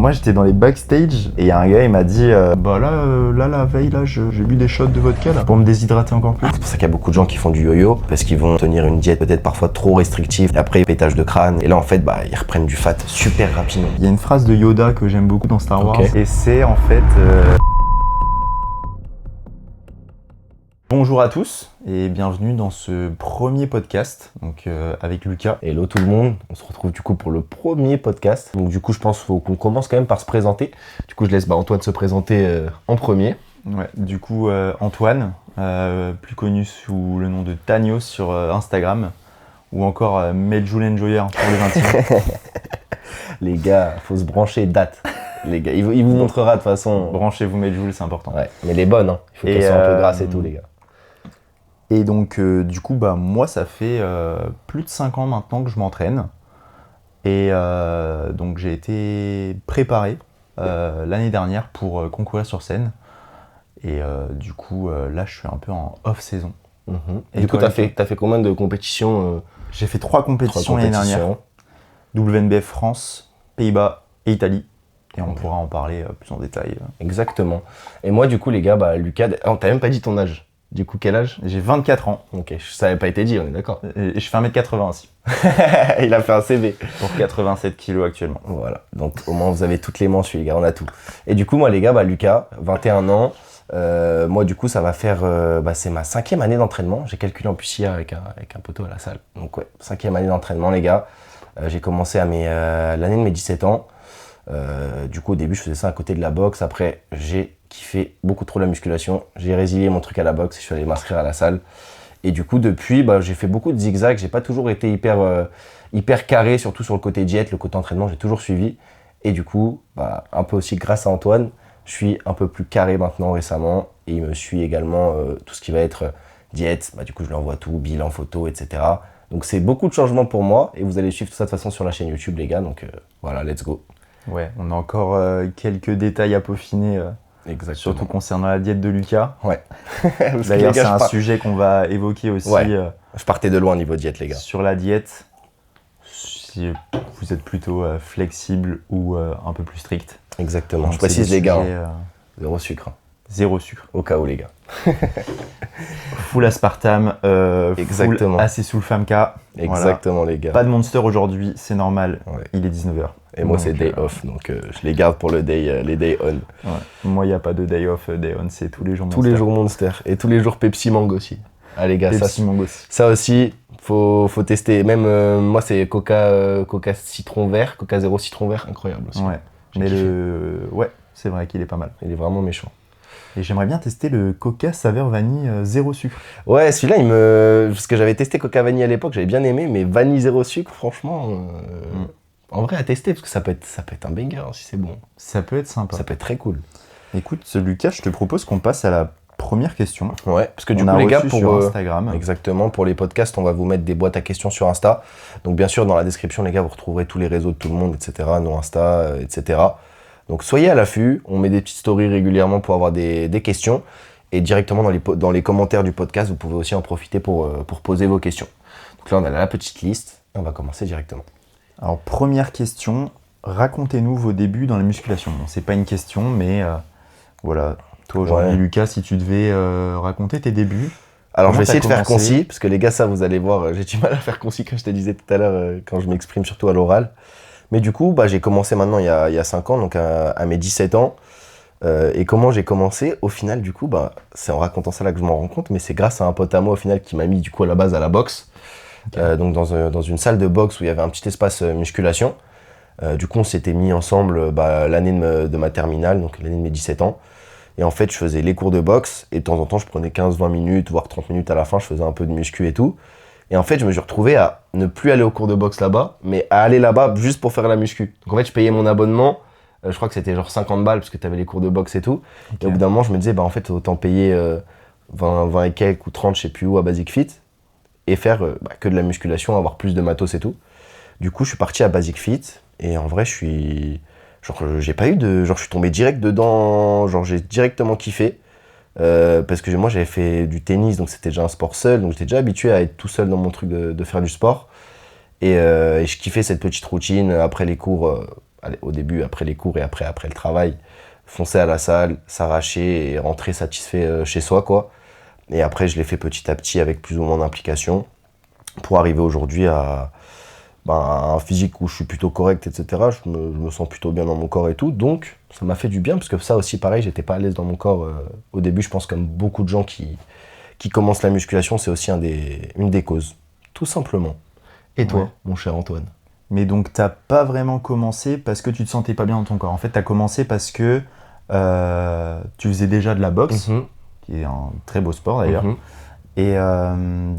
Moi j'étais dans les backstage et il y a un gars il m'a dit bah là la veille là j'ai bu des shots de vodka là pour me déshydrater encore plus. C'est pour ça qu'il y a beaucoup de gens qui font du yo-yo parce qu'ils vont tenir une diète peut-être parfois trop restrictive et après pétage de crâne et là en fait ils reprennent du fat super rapidement. Il y a une phrase de Yoda que j'aime beaucoup dans Star Wars et c'est en fait Bonjour à tous et bienvenue dans ce premier podcast donc avec Lucas. Hello tout le monde, on se retrouve du coup pour le premier podcast. Donc du coup je pense qu'il faut qu'on commence quand même par se présenter. Du coup je laisse Antoine se présenter en premier. Ouais, du coup Antoine, plus connu sous le nom de Tanios sur Instagram ou encore Medjool Enjoyer pour les intimes. Les gars, faut se brancher date. Les gars, il vous montrera de toute façon. Branchez-vous Medjool, c'est important. Ouais, mais les bonnes, hein. Il faut qu'elles soient un peu grasses et tout les gars. Et donc du coup moi ça fait plus de 5 ans maintenant que je m'entraîne et donc j'ai été préparé l'année dernière pour concourir sur scène et du coup là je suis un peu en off-saison. Et du coup t'as fait combien de compétitions J'ai fait 3 compétitions l'année dernière. WNBF France, Pays-Bas et Italie. Et on pourra en parler plus en détail. Exactement. Et moi du coup les gars, Lucas, t'as même pas dit ton âge. Du coup, quel âge ? J'ai 24 ans. Ok, ça n'avait pas été dit, on est d'accord. Et je fais 1m80 aussi. Il a fait un CV. Pour 87 kg actuellement. Voilà, donc au moins vous avez toutes les mentions, les gars, on a tout. Et du coup, moi les gars, Lucas, 21 ans. Moi du coup, ça va faire, c'est ma 5e année d'entraînement. J'ai calculé en plus hier avec un poteau à la salle. Donc ouais, 5e année d'entraînement les gars. J'ai commencé à l'année de mes 17 ans. Du coup, au début, je faisais ça à côté de la boxe. Après, j'ai kiffé beaucoup trop la musculation. J'ai résilié mon truc à la boxe et je suis allé m'inscrire à la salle. Et du coup, depuis, j'ai fait beaucoup de zigzags. J'ai pas toujours été hyper carré, surtout sur le côté diète, le côté entraînement, j'ai toujours suivi. Et du coup, un peu aussi grâce à Antoine, je suis un peu plus carré maintenant récemment. Et il me suit également tout ce qui va être diète. Du coup, je lui envoie tout, bilan, photo, etc. Donc, c'est beaucoup de changements pour moi. Et vous allez suivre tout ça de toute façon sur la chaîne YouTube, les gars. Donc, voilà, let's go. Ouais, on a encore quelques détails à peaufiner, surtout concernant la diète de Lucas. Ouais. D'ailleurs, c'est un sujet qu'on va évoquer aussi. Ouais. Je partais de loin niveau diète, les gars. Sur la diète, si vous êtes plutôt flexible ou un peu plus strict. Exactement. Je précise, les gars, zéro sucre. Zéro sucre. Au cas où, les gars. Full aspartame, exactement. Full acésulfame K. Exactement, voilà. les gars. Pas de Monster aujourd'hui, c'est normal. Ouais. Il est 19h. Et moi, c'est day off, donc je les garde pour les day on. Ouais. Moi, il n'y a pas de day off, day on, c'est tous les jours Monster. Tous les jours Monster. Et tous les jours Pepsi Mango aussi. Ah, les gars, Pepsi Mango aussi. Ça aussi, faut tester. Même moi, c'est Coca citron vert, Coca zéro citron vert, incroyable aussi. Ouais. Mais ouais, c'est vrai qu'il est pas mal. Il est vraiment méchant. Et j'aimerais bien tester le Coca saveur vanille zéro sucre. Ouais, celui-là, parce que j'avais testé Coca vanille à l'époque, j'avais bien aimé, mais vanille zéro sucre, franchement, en vrai à tester, parce que ça peut être un banger si c'est bon. Ça peut être sympa. Ça peut être très cool. Écoute, Lucas, je te propose qu'on passe à la première question. Ouais, parce que du coup, les gars, sur Instagram. Exactement, pour les podcasts, on va vous mettre des boîtes à questions sur Insta. Donc, bien sûr, dans la description, les gars, vous retrouverez tous les réseaux de tout le monde, etc., nos Insta, etc. Donc soyez à l'affût, on met des petites stories régulièrement pour avoir des questions et directement dans les commentaires du podcast, vous pouvez aussi en profiter pour poser vos questions. Donc là, on a la petite liste et on va commencer directement. Alors première question, racontez-nous vos débuts dans la musculation. Bon, c'est pas une question, mais voilà, toi aujourd'hui Lucas, si tu devais raconter tes débuts. Alors je vais essayer de faire concis, parce que les gars, ça vous allez voir, j'ai du mal à faire concis comme je te disais tout à l'heure quand je m'exprime surtout à l'oral. Mais du coup, j'ai commencé maintenant il y a 5 ans, donc à mes 17 ans. Et comment j'ai commencé ? Au final, du coup, c'est en racontant ça là que je m'en rends compte, mais c'est grâce à un pote à moi au final qui m'a mis du coup à la base à la boxe. Okay. Donc dans une salle de boxe où il y avait un petit espace musculation. Du coup, on s'était mis ensemble l'année de ma terminale, donc l'année de mes 17 ans. Et en fait, je faisais les cours de boxe et de temps en temps, je prenais 15-20 minutes, voire 30 minutes à la fin, je faisais un peu de muscu et tout. Et en fait, je me suis retrouvé à ne plus aller au cours de boxe là-bas, mais à aller là-bas juste pour faire la muscu. Donc en fait, je payais mon abonnement, je crois que c'était genre 50 balles parce que tu avais les cours de boxe et tout. Okay. Et au bout d'un moment, je me disais, en fait, autant payer 20 et quelques ou 30, je sais plus où, à Basic Fit, et faire que de la musculation, avoir plus de matos et tout. Du coup, je suis parti à Basic Fit, et en vrai, je suis tombé direct dedans, j'ai directement kiffé. Parce que moi j'avais fait du tennis, donc c'était déjà un sport seul, donc j'étais déjà habitué à être tout seul dans mon truc de faire du sport et je kiffais cette petite routine après les cours, allez, au début, après les cours et après le travail, foncer à la salle, s'arracher et rentrer satisfait chez soi, quoi. Et après, je l'ai fait petit à petit avec plus ou moins d'implication pour arriver aujourd'hui à un physique où je suis plutôt correct, etc. Je me sens plutôt bien dans mon corps et tout. Donc, ça m'a fait du bien parce que ça aussi, pareil, j'étais pas à l'aise dans mon corps au début. Je pense comme beaucoup de gens qui commencent la musculation, c'est aussi une des causes. Tout simplement. Et toi, Ouais. mon cher Antoine? Mais donc, t'as pas vraiment commencé parce que tu te sentais pas bien dans ton corps. En fait, t'as commencé parce que tu faisais déjà de la boxe, Mhm, qui est un très beau sport d'ailleurs. mhm. Et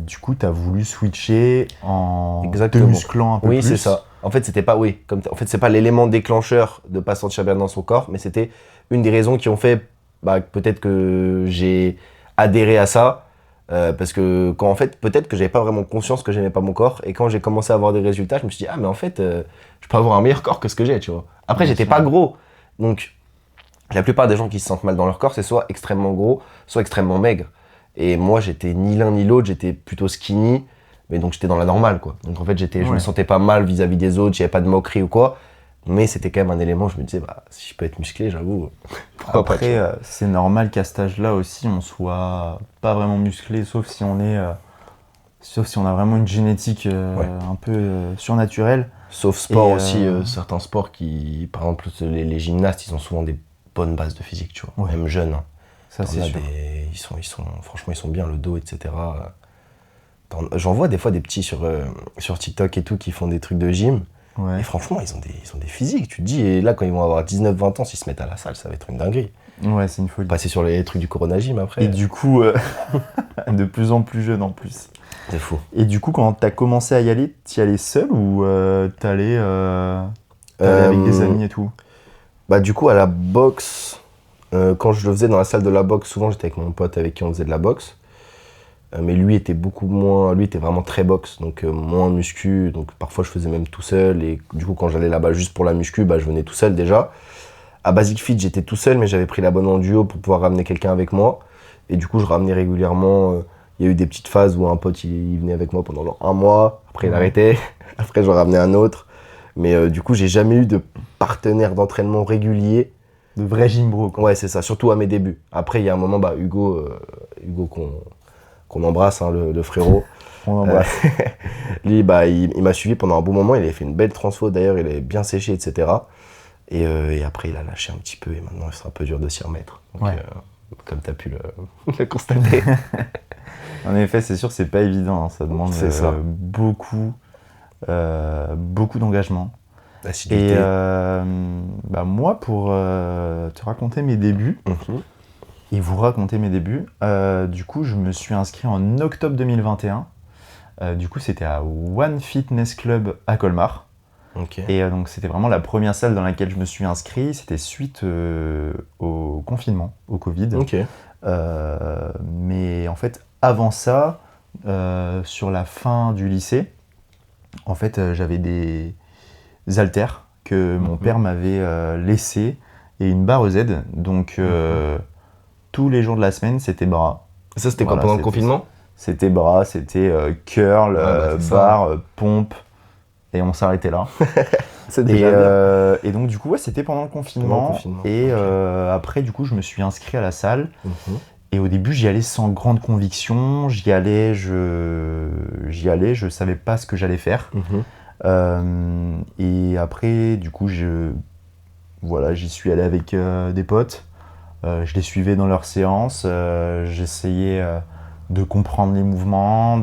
du coup, t'as voulu switcher en te Exactement. musclant un peu Oui, plus. c'est ça. En fait, c'était pas, oui, en fait, c'est pas l'élément déclencheur de pas se sentir bien dans son corps, mais c'était une des raisons qui ont fait, peut-être que j'ai adhéré à ça, parce que quand, en fait, peut-être que j'avais pas vraiment conscience que j'aimais pas mon corps, et quand j'ai commencé à avoir des résultats, je me suis dit, ah, mais en fait, je peux avoir un meilleur corps que ce que j'ai, tu vois. Après, Bien j'étais sûr. pas gros, donc la plupart des gens qui se sentent mal dans leur corps, c'est soit extrêmement gros, soit extrêmement maigre. Et moi, j'étais ni l'un ni l'autre, j'étais plutôt skinny, mais donc j'étais dans la normale, quoi. Donc en fait, je me Ouais. sentais pas mal vis-à-vis des autres, j'avais pas de moquerie ou quoi, mais c'était quand même un élément, je me disais, si je peux être musclé, j'avoue, pourquoi pas, tu Après, vois. c'est normal qu'à cet âge-là aussi, on soit pas vraiment musclé, sauf si on est, sauf si on a vraiment une génétique Ouais. un peu surnaturelle. Sauf sport Et, aussi, certains sports qui, par exemple, les gymnastes, ils ont souvent des bonnes bases de physique, tu vois, Ouais. même jeunes, hein. Ça, c'est sûr. Franchement, ils sont bien, le dos, etc. J'en vois des fois des petits sur TikTok et tout qui font des trucs de gym. Ouais. Et franchement, ils ont des physiques. Tu te dis, et là, quand ils vont avoir 19-20 ans, s'ils se mettent à la salle, ça va être une dinguerie. Ouais, c'est une folie. Passer sur les trucs du Corona Gym après, Et du coup, de plus en plus jeune en plus. c'est fou. Et du coup, quand t'as commencé à y aller, t'y allais seul ou t'allais avec des amis et tout? Du coup, à la boxe, quand je le faisais dans la salle de la boxe, souvent j'étais avec mon pote avec qui on faisait de la boxe. Mais lui était beaucoup moins, lui était vraiment très boxe, donc moins muscu, donc parfois je faisais même tout seul, et du coup quand j'allais là-bas juste pour la muscu, je venais tout seul déjà. À Basic Fit j'étais tout seul, mais j'avais pris l'abonnement en duo pour pouvoir ramener quelqu'un avec moi, et du coup je ramenais régulièrement, il y a eu des petites phases où un pote il venait avec moi pendant genre un mois, après il Ouais. arrêtait, après je ramenais un autre, mais du coup j'ai jamais eu de partenaire d'entraînement régulier. De vrais gym bros, quoi. Ouais, c'est ça, surtout à mes débuts. Après il y a un moment, Hugo qu'on embrasse, hein, le frérot. On embrasse. Lui, il m'a suivi pendant un bon moment. Il avait fait une belle transfo, d'ailleurs, il est bien séché, etc. Et après, il a lâché un petit peu et maintenant, il sera un peu dur de s'y remettre. Donc, Ouais. comme tu as pu le constater. En effet, c'est sûr, c'est pas évident. Hein. Ça demande C'est ça. beaucoup d'engagement. L'acidité. Et moi, pour te raconter mes débuts, Mhm. et vous raconter mes débuts, du coup, je me suis inscrit en octobre 2021. Du coup, c'était à One Fitness Club à Colmar. Ok. Et donc, c'était vraiment la première salle dans laquelle je me suis inscrit. C'était suite au confinement, au Covid. Ok. Mais en fait, avant ça, sur la fin du lycée, en fait, j'avais des haltères que mon père m'avait laissés et une barre Z. Donc, tous les jours de la semaine, c'était bras. Ça, c'était Voilà, quoi, pendant le c'était confinement? C'était bras, c'était curl, C'est ça. barre, pompe. Et on s'arrêtait là. C'est Et, déjà bien. et donc, du coup, ouais, c'était pendant le confinement. Pendant le confinement, Et ok. après, du coup, je me suis inscrit à la salle. Mhm. Et au début, j'y allais sans grande conviction. J'y allais, je savais pas ce que j'allais faire. Mhm. Et après, du coup, j'y suis allé avec des potes. Je les suivais dans leurs séances. J'essayais de comprendre les mouvements.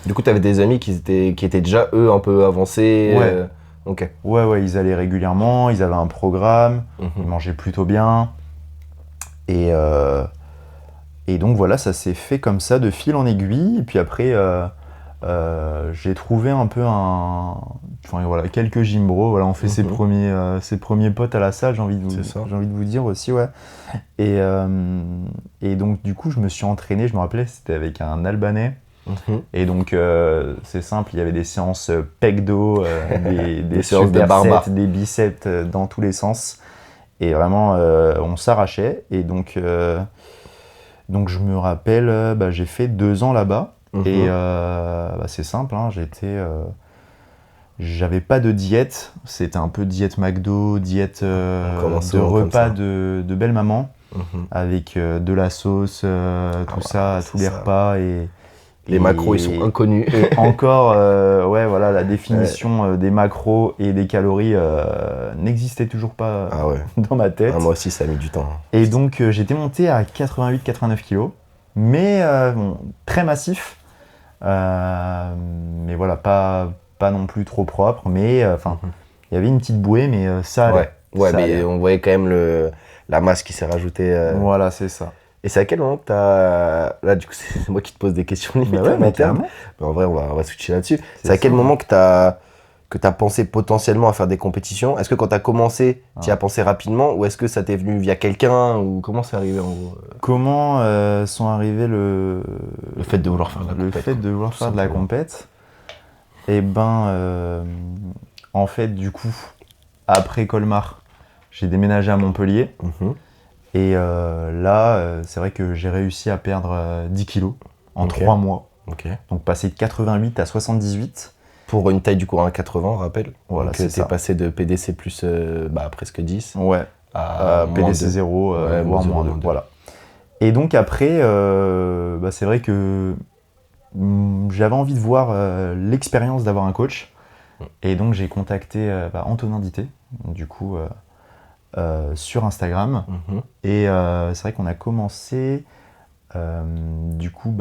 Du coup, tu avais des amis qui étaient déjà, eux, un peu avancés. Ouais. Ok. Ouais, ils allaient régulièrement. Ils avaient un programme. Ils Mhm. mangeaient plutôt bien. Et, et donc voilà, ça s'est fait comme ça de fil en aiguille. Et puis après, j'ai trouvé un peu quelques gym bros. Voilà, on fait ses premiers potes à la salle, j'ai envie de vous dire aussi, ouais. Et donc du coup, je me suis entraîné, je me rappelais, c'était avec un Albanais. Mhm. Et donc c'est simple, il y avait des séances pec dos, des séances de barba. supersets, des biceps dans tous les sens. Et vraiment, on s'arrachait. Et donc je me rappelle, j'ai fait 2 ans là-bas. Mhm. Et c'est simple, hein, J'avais pas de diète, c'était un peu diète McDo, diète On commence de souvent comme repas ça. de belle maman, Mhm. avec de la sauce, tout ça, à c'est tous les ça. repas. Les macros, ils sont inconnus. Et encore, ouais, voilà, la Ouais. définition des macros et des calories n'existait toujours pas Ah ouais. dans ma tête. Ah, moi aussi, ça a mis du temps. Et donc, j'étais monté à 88-89 kilos, mais bon, très massif. Mais voilà, pas non plus trop propre, mais enfin, Mhm. il y avait une petite bouée, mais ça allait. Ouais, ouais, Ça mais allait. on voyait quand même la masse qui s'est rajoutée. Voilà, c'est ça. Et c'est à quel moment que t'as. Là, du coup, c'est moi qui te pose des questions Bah limite ouais, en mais interne. carrément. Mais en vrai, on va switcher là-dessus. C'est C'est à quel ça. moment que t'as pensé potentiellement à faire des compétitions? Est-ce que quand t'as commencé, t'y Ah. as pensé rapidement ou est-ce que ça t'est venu via quelqu'un ou comment c'est arrivé en gros Comment sont arrivés le fait de vouloir faire de la le compète, fait quoi, de vouloir tout faire de la simplement. compète? Eh ben, en fait, du coup, après Colmar, j'ai déménagé à Montpellier. Mhm. Et là, c'est vrai que j'ai réussi à perdre 10 kilos en Ok. 3 mois. Ok. Donc passer de 88 à 78. Pour une taille du coup 1,80, on rappelle. Voilà, Donc c'est t'es ça. passé de PDC plus presque 10 Ouais, à moins PDC 2. 0, Ouais, voire zéro, moins 2. moins deux. Voilà. Et donc après, c'est vrai que j'avais envie de voir l'expérience d'avoir un coach. Et donc j'ai contacté Antonin Dité, du coup, sur Instagram. Mhm. Et c'est vrai qu'on a commencé du coup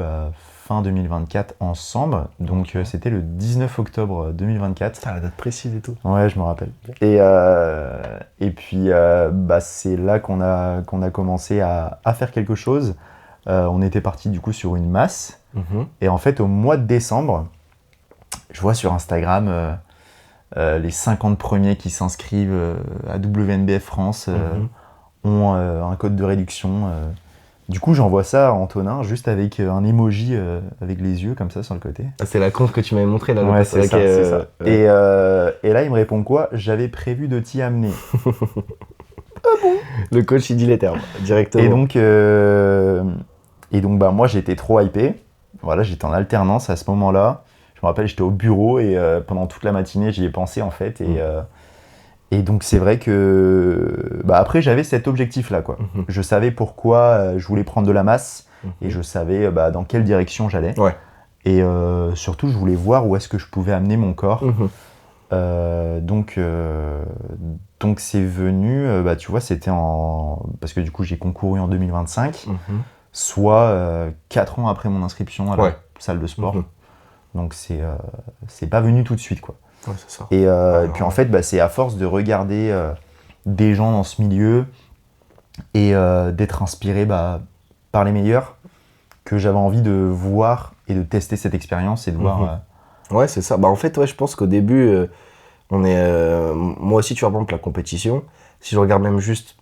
fin 2024 ensemble. Donc c'était le 19 octobre 2024. Putain, la date précise et tout. Ouais, je me rappelle. Et puis c'est là qu'on a commencé à faire quelque chose. On était parti du coup sur une masse. Mhm. Et en fait, au mois de décembre, je vois sur Instagram les 50 premiers qui s'inscrivent à WNBF France Mhm. ont un code de réduction. Du coup, j'envoie ça à Antonin, juste avec un emoji avec les yeux comme ça sur le côté. Ah, c'est la conf que tu m'avais montré là. Ouais, c'est ça, c'est ça. Ouais. Et là, il me répond quoi? J'avais prévu de t'y amener. Le coach il dit les termes directement. Et donc moi, j'étais trop hypé. Voilà, j'étais en alternance à ce moment-là. Je me rappelle, j'étais au bureau et pendant toute la matinée, j'y ai pensé en fait. Et donc, c'est vrai que après, j'avais cet objectif-là, quoi. Mhm. Je savais pourquoi je voulais prendre de la masse et je savais dans quelle direction j'allais. Ouais. Et surtout, je voulais voir où est-ce que je pouvais amener mon corps. Mhm. Donc c'est venu, tu vois, c'était parce que du coup, j'ai concouru en 2025, Mhm. soit 4 ans après mon inscription à la Ouais. salle de sport. Mhm. Donc c'est pas venu tout de suite, quoi. Ouais, c'est ça. Et puis en fait, c'est à force de regarder des gens dans ce milieu et d'être inspiré par les meilleurs que j'avais envie de voir et de tester cette expérience et de voir. Ouais, c'est ça. En fait, ouais, je pense qu'au début, on est. Moi aussi, tu vois, par exemple, la compétition, si je regarde même juste,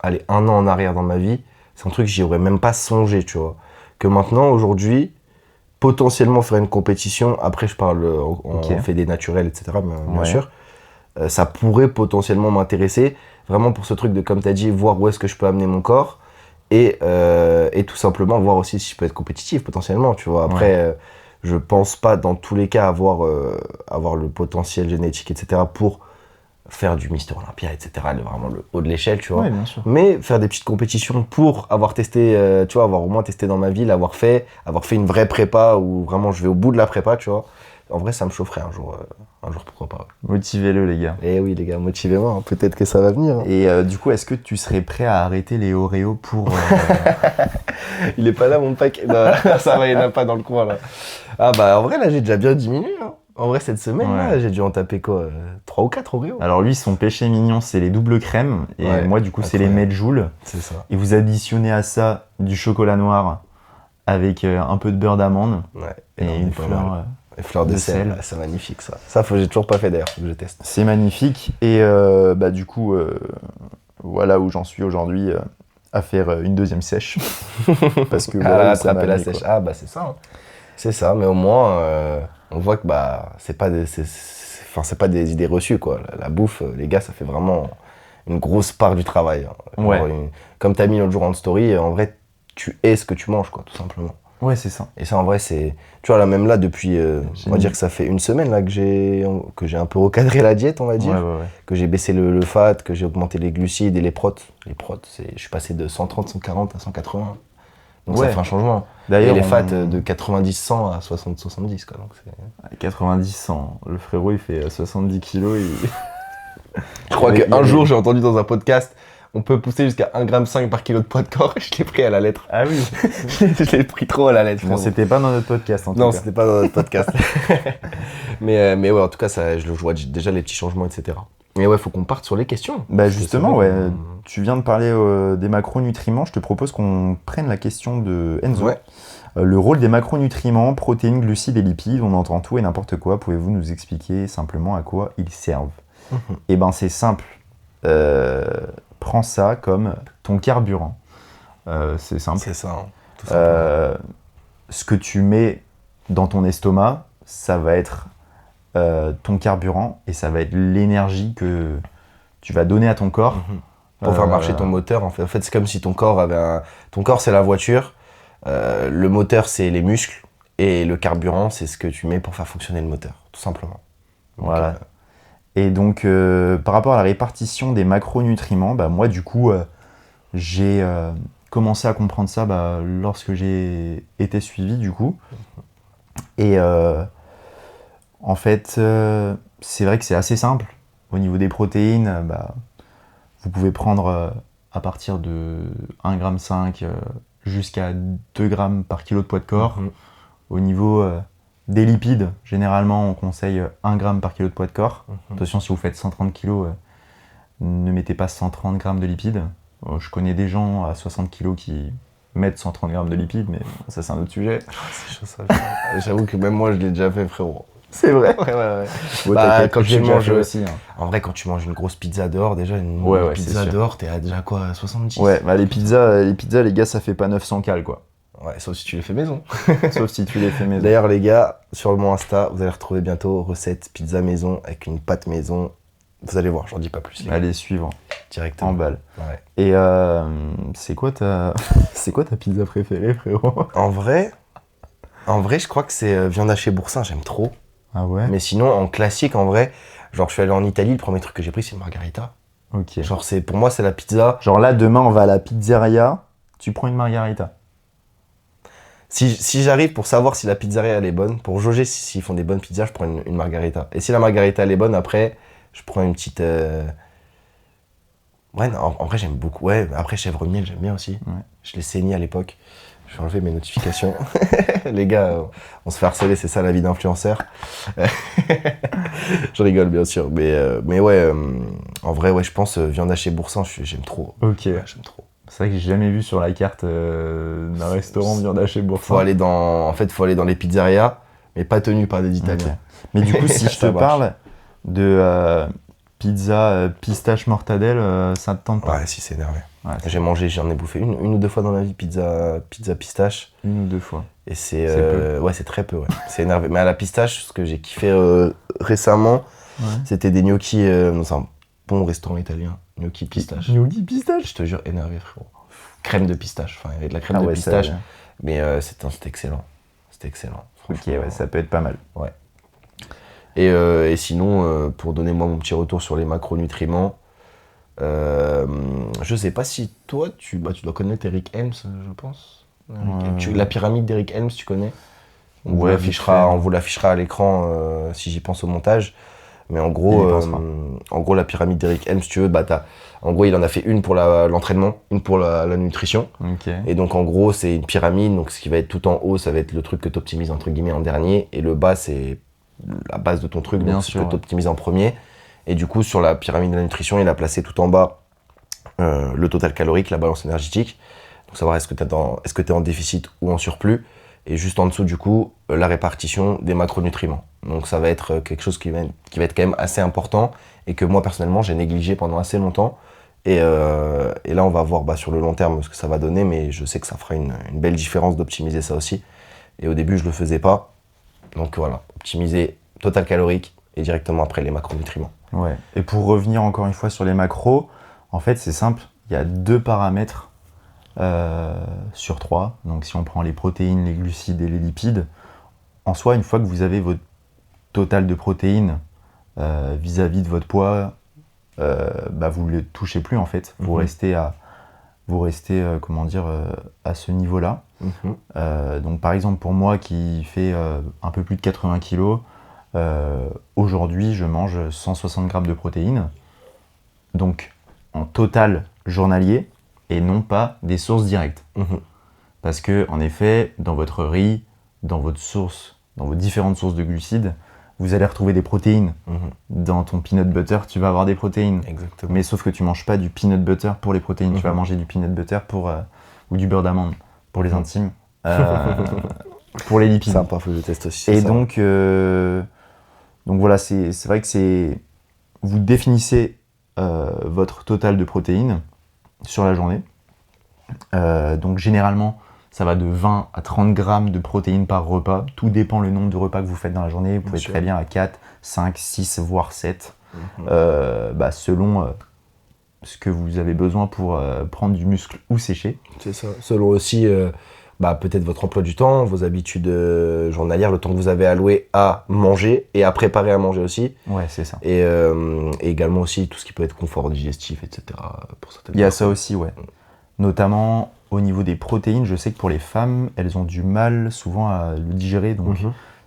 allez, 1 an en arrière dans ma vie, c'est un truc que j'y aurais même pas songé, tu vois. Que maintenant, aujourd'hui, potentiellement faire une compétition, après, je parle, on fait des naturels, etc., bien Ouais. sûr, ça pourrait potentiellement m'intéresser, vraiment pour ce truc de, comme tu as dit, voir où est-ce que je peux amener mon corps et tout simplement voir aussi si je peux être compétitif potentiellement, tu vois. Après, je pense pas dans tous les cas avoir le potentiel génétique, etc., pour faire du Mister Olympia, etc., vraiment le haut de l'échelle, tu vois. Ouais, bien sûr. Mais faire des petites compétitions pour avoir testé, tu vois, avoir au moins testé dans ma vie, avoir fait une vraie prépa où vraiment je vais au bout de la prépa, tu vois. En vrai, ça me chaufferait un jour pourquoi pas. Motivez-le, les gars. Eh oui, les gars, motivez-moi, hein, peut-être que ça va venir. Hein. Et du coup, est-ce que tu serais prêt à arrêter les Oreos pour. Il est pas là, mon pack. Non, ça va, il n'y en a pas dans le coin, là. Ah en vrai, là, j'ai déjà bien diminué. Hein. En vrai, cette semaine, là, j'ai dû en taper quoi 3 ou 4 Oreos. Alors lui, son péché mignon, c'est les doubles crèmes. Et moi, du coup, c'est les Medjool. C'est ça. Et vous additionnez à ça du chocolat noir avec un peu de beurre d'amande et une fleur. Les fleurs de sel, c'est magnifique ça. Ça, j'ai toujours pas fait d'ailleurs, faut que je teste. C'est magnifique. Et du coup, voilà où j'en suis aujourd'hui à faire une deuxième sèche. Parce que attraper la sèche. Ah c'est ça. Hein. C'est ça, mais au moins, on voit que c'est pas des idées reçues quoi. La bouffe, les gars, ça fait vraiment une grosse part du travail. Hein. Ouais. Comme t'as mis l'autre jour en story, en vrai, tu es ce que tu manges quoi, tout simplement. Ouais, c'est ça. Et ça, en vrai, c'est... Tu vois, là, même là, depuis... on va dire que ça fait une semaine, là, que j'ai un peu recadré la diète, on va dire. Ouais. Que j'ai baissé le fat, que j'ai augmenté les glucides et les protes. Les protes, je suis passé de 130, 140 à 180. Donc ça fait un changement. D'ailleurs, et les fats de 90-100 à 60-70, quoi. Donc c'est... 90-100. Le frérot, il fait 70 kilos. Je crois qu'un jour, j'ai entendu dans un podcast, on peut pousser jusqu'à 1,5 g par kilo de poids de corps. Je l'ai pris à la lettre. Ah oui. Je l'ai pris trop à la lettre. Bon, c'était pas dans notre podcast, en tout cas. Non, c'était pas dans notre podcast. mais ouais, en tout cas, ça, je vois déjà les petits changements, etc. Mais ouais, faut qu'on parte sur les questions. Bah justement, ouais. Tu viens de parler des macronutriments. Je te propose qu'on prenne la question de Enzo. Ouais. Le rôle des macronutriments, protéines, glucides et lipides, on entend tout et n'importe quoi. Pouvez-vous nous expliquer simplement à quoi ils servent? Eh ben c'est simple. Prends ça comme ton carburant. C'est simple. C'est ça, hein, tout simplement. Ce que tu mets dans ton estomac, ça va être ton carburant et ça va être l'énergie que tu vas donner à ton corps. Pour faire marcher ton moteur, en fait, c'est comme si ton corps avait un... Ton corps, c'est la voiture, le moteur, c'est les muscles, et le carburant, c'est ce que tu mets pour faire fonctionner le moteur, tout simplement. Donc, voilà. Et donc, par rapport à la répartition des macronutriments, bah, moi, du coup, j'ai commencé à comprendre ça lorsque j'ai été suivi, du coup. Et en fait, c'est vrai que c'est assez simple. Au niveau des protéines, vous pouvez prendre à partir de 1,5 g jusqu'à 2 g par kilo de poids de corps. Au niveau des lipides, généralement, on conseille 1 g par kilo de poids de corps. Attention, si vous faites 130 kg, ne mettez pas 130 g de lipides. Je connais des gens à 60 kg qui mettent 130 g de lipides, mais ça, c'est un autre sujet. C'est chaud, ça. J'avoue que même moi, je l'ai déjà fait, frérot. C'est vrai. Ouais. Bon, Quand tu manges aussi. En vrai, quand tu manges une grosse pizza dehors, déjà, une pizza dehors, t'es à déjà quoi, 70? Ouais, les pizzas, les gars, ça fait pas 900 cales, quoi. Ouais, sauf si tu les fais maison. Sauf si tu les fais maison. D'ailleurs, les gars, sur mon Insta, vous allez retrouver bientôt recette pizza maison avec une pâte maison. Vous allez voir, j'en dis pas plus. Allez suivre. Directement. En balle. Ouais. Et c'est quoi ta pizza préférée, frérot? En vrai, je crois que c'est viande hachée boursin, j'aime trop. Ah ouais? Mais sinon, en classique, en vrai, genre je suis allé en Italie, le premier truc que j'ai pris, c'est une margarita. Ok. Genre pour moi, c'est la pizza. Genre là, demain, on va à la pizzeria, tu prends une margarita. Si j'arrive pour savoir si la pizzeria elle est bonne, pour jauger s'ils font des bonnes pizzas, je prends une margarita. Et si la margarita elle est bonne, après, je prends une petite... Ouais, non, en vrai, j'aime beaucoup. Ouais, après, chèvre miel, j'aime bien aussi. Ouais. Je l'ai saigné à l'époque. Je vais enlever mes notifications. Les gars, on se fait harceler, c'est ça la vie d'influenceur. Je rigole, bien sûr. Mais ouais, en vrai, ouais, je pense viande hachée boursin, j'aime trop. Ok. Ouais, j'aime trop. C'est vrai que j'ai jamais vu sur la carte d'un restaurant viande hachée boursin. Faut aller dans les pizzerias, mais pas tenues par des Italiens. Okay. Mais du coup, si je te parle de pizza pistache mortadelle, ça te tente pas? Ouais, si, c'est énervé. Ouais, j'en ai bouffé une ou deux fois dans la vie, pizza pistache. Une ou deux fois. Et c'est ouais, c'est très peu, ouais. C'est énervé. Mais à la pistache, ce que j'ai kiffé récemment, c'était des gnocchis dans un bon restaurant italien. Gnocchi pistache. Gnocchi pistache? Je te jure, énervé, frérot. Crème de pistache. Enfin, il y avait de la crème de pistache. Ça, mais c'était excellent. C'était excellent. Ok, ouais, ça peut être pas mal. Ouais. Et sinon, pour donner moi mon petit retour sur les macronutriments, je sais pas si toi, tu dois connaître Eric Helms, je pense. La pyramide d'Eric Helms, tu connais? On vous l'affichera à l'écran si j'y pense au montage. Mais en gros, la pyramide d'Eric Helms, si tu veux, en gros, il en a fait une pour l'entraînement, une pour la nutrition. Okay. Et donc, en gros, c'est une pyramide. Donc, ce qui va être tout en haut, ça va être le truc que tu optimises entre guillemets en dernier. Et le bas, c'est la base de ton truc, donc ce que tu optimises en premier. Et du coup, sur la pyramide de la nutrition, il a placé tout en bas le total calorique, la balance énergétique. Donc, savoir est-ce que tu es en déficit ou en surplus. Et juste en dessous, du coup, la répartition des macronutriments. Donc, ça va être quelque chose qui va être quand même assez important et que moi, personnellement, j'ai négligé pendant assez longtemps. Et là, on va voir sur le long terme ce que ça va donner, mais je sais que ça fera une belle différence d'optimiser ça aussi. Et au début, je le faisais pas. Donc voilà, optimiser total calorique et directement après les macronutriments. Ouais. Et pour revenir encore une fois sur les macros, en fait, c'est simple. Il y a deux paramètres sur 3. Donc si on prend les protéines, les glucides et les lipides, en soi, une fois que vous avez votre total de protéines vis-à-vis de votre poids, vous ne le touchez plus en fait. Vous restez à ce niveau-là. Donc par exemple pour moi qui fait un peu plus de 80 kg, aujourd'hui je mange 160 grammes de protéines, donc en total journalier et non pas des sources directes. Parce que en effet, dans votre riz, dans vos différentes sources de glucides, vous allez retrouver des protéines. Dans ton peanut butter, tu vas avoir des protéines. Exactement. Mais sauf que tu manges pas du peanut butter pour les protéines, tu vas manger du peanut butter ou du beurre d'amande pour les intimes, pour les lipides. Sympa, faut que je teste aussi. Et donc voilà, c'est vrai que vous définissez votre total de protéines sur la journée. Donc généralement, ça va de 20 à 30 grammes de protéines par repas. Tout dépend le nombre de repas que vous faites dans la journée. Vous pouvez très bien à 4, 5, 6, voire 7. Selon ce que vous avez besoin pour prendre du muscle ou sécher. C'est ça. Selon aussi peut-être votre emploi du temps, vos habitudes journalières, le temps que vous avez alloué à manger et à préparer à manger aussi. Ouais, c'est ça. Et également aussi tout ce qui peut être confort digestif, etc. Pour certaines Il y a personnes. ça aussi, ouais. Notamment au niveau des protéines, je sais que pour les femmes, elles ont du mal souvent à le digérer. Donc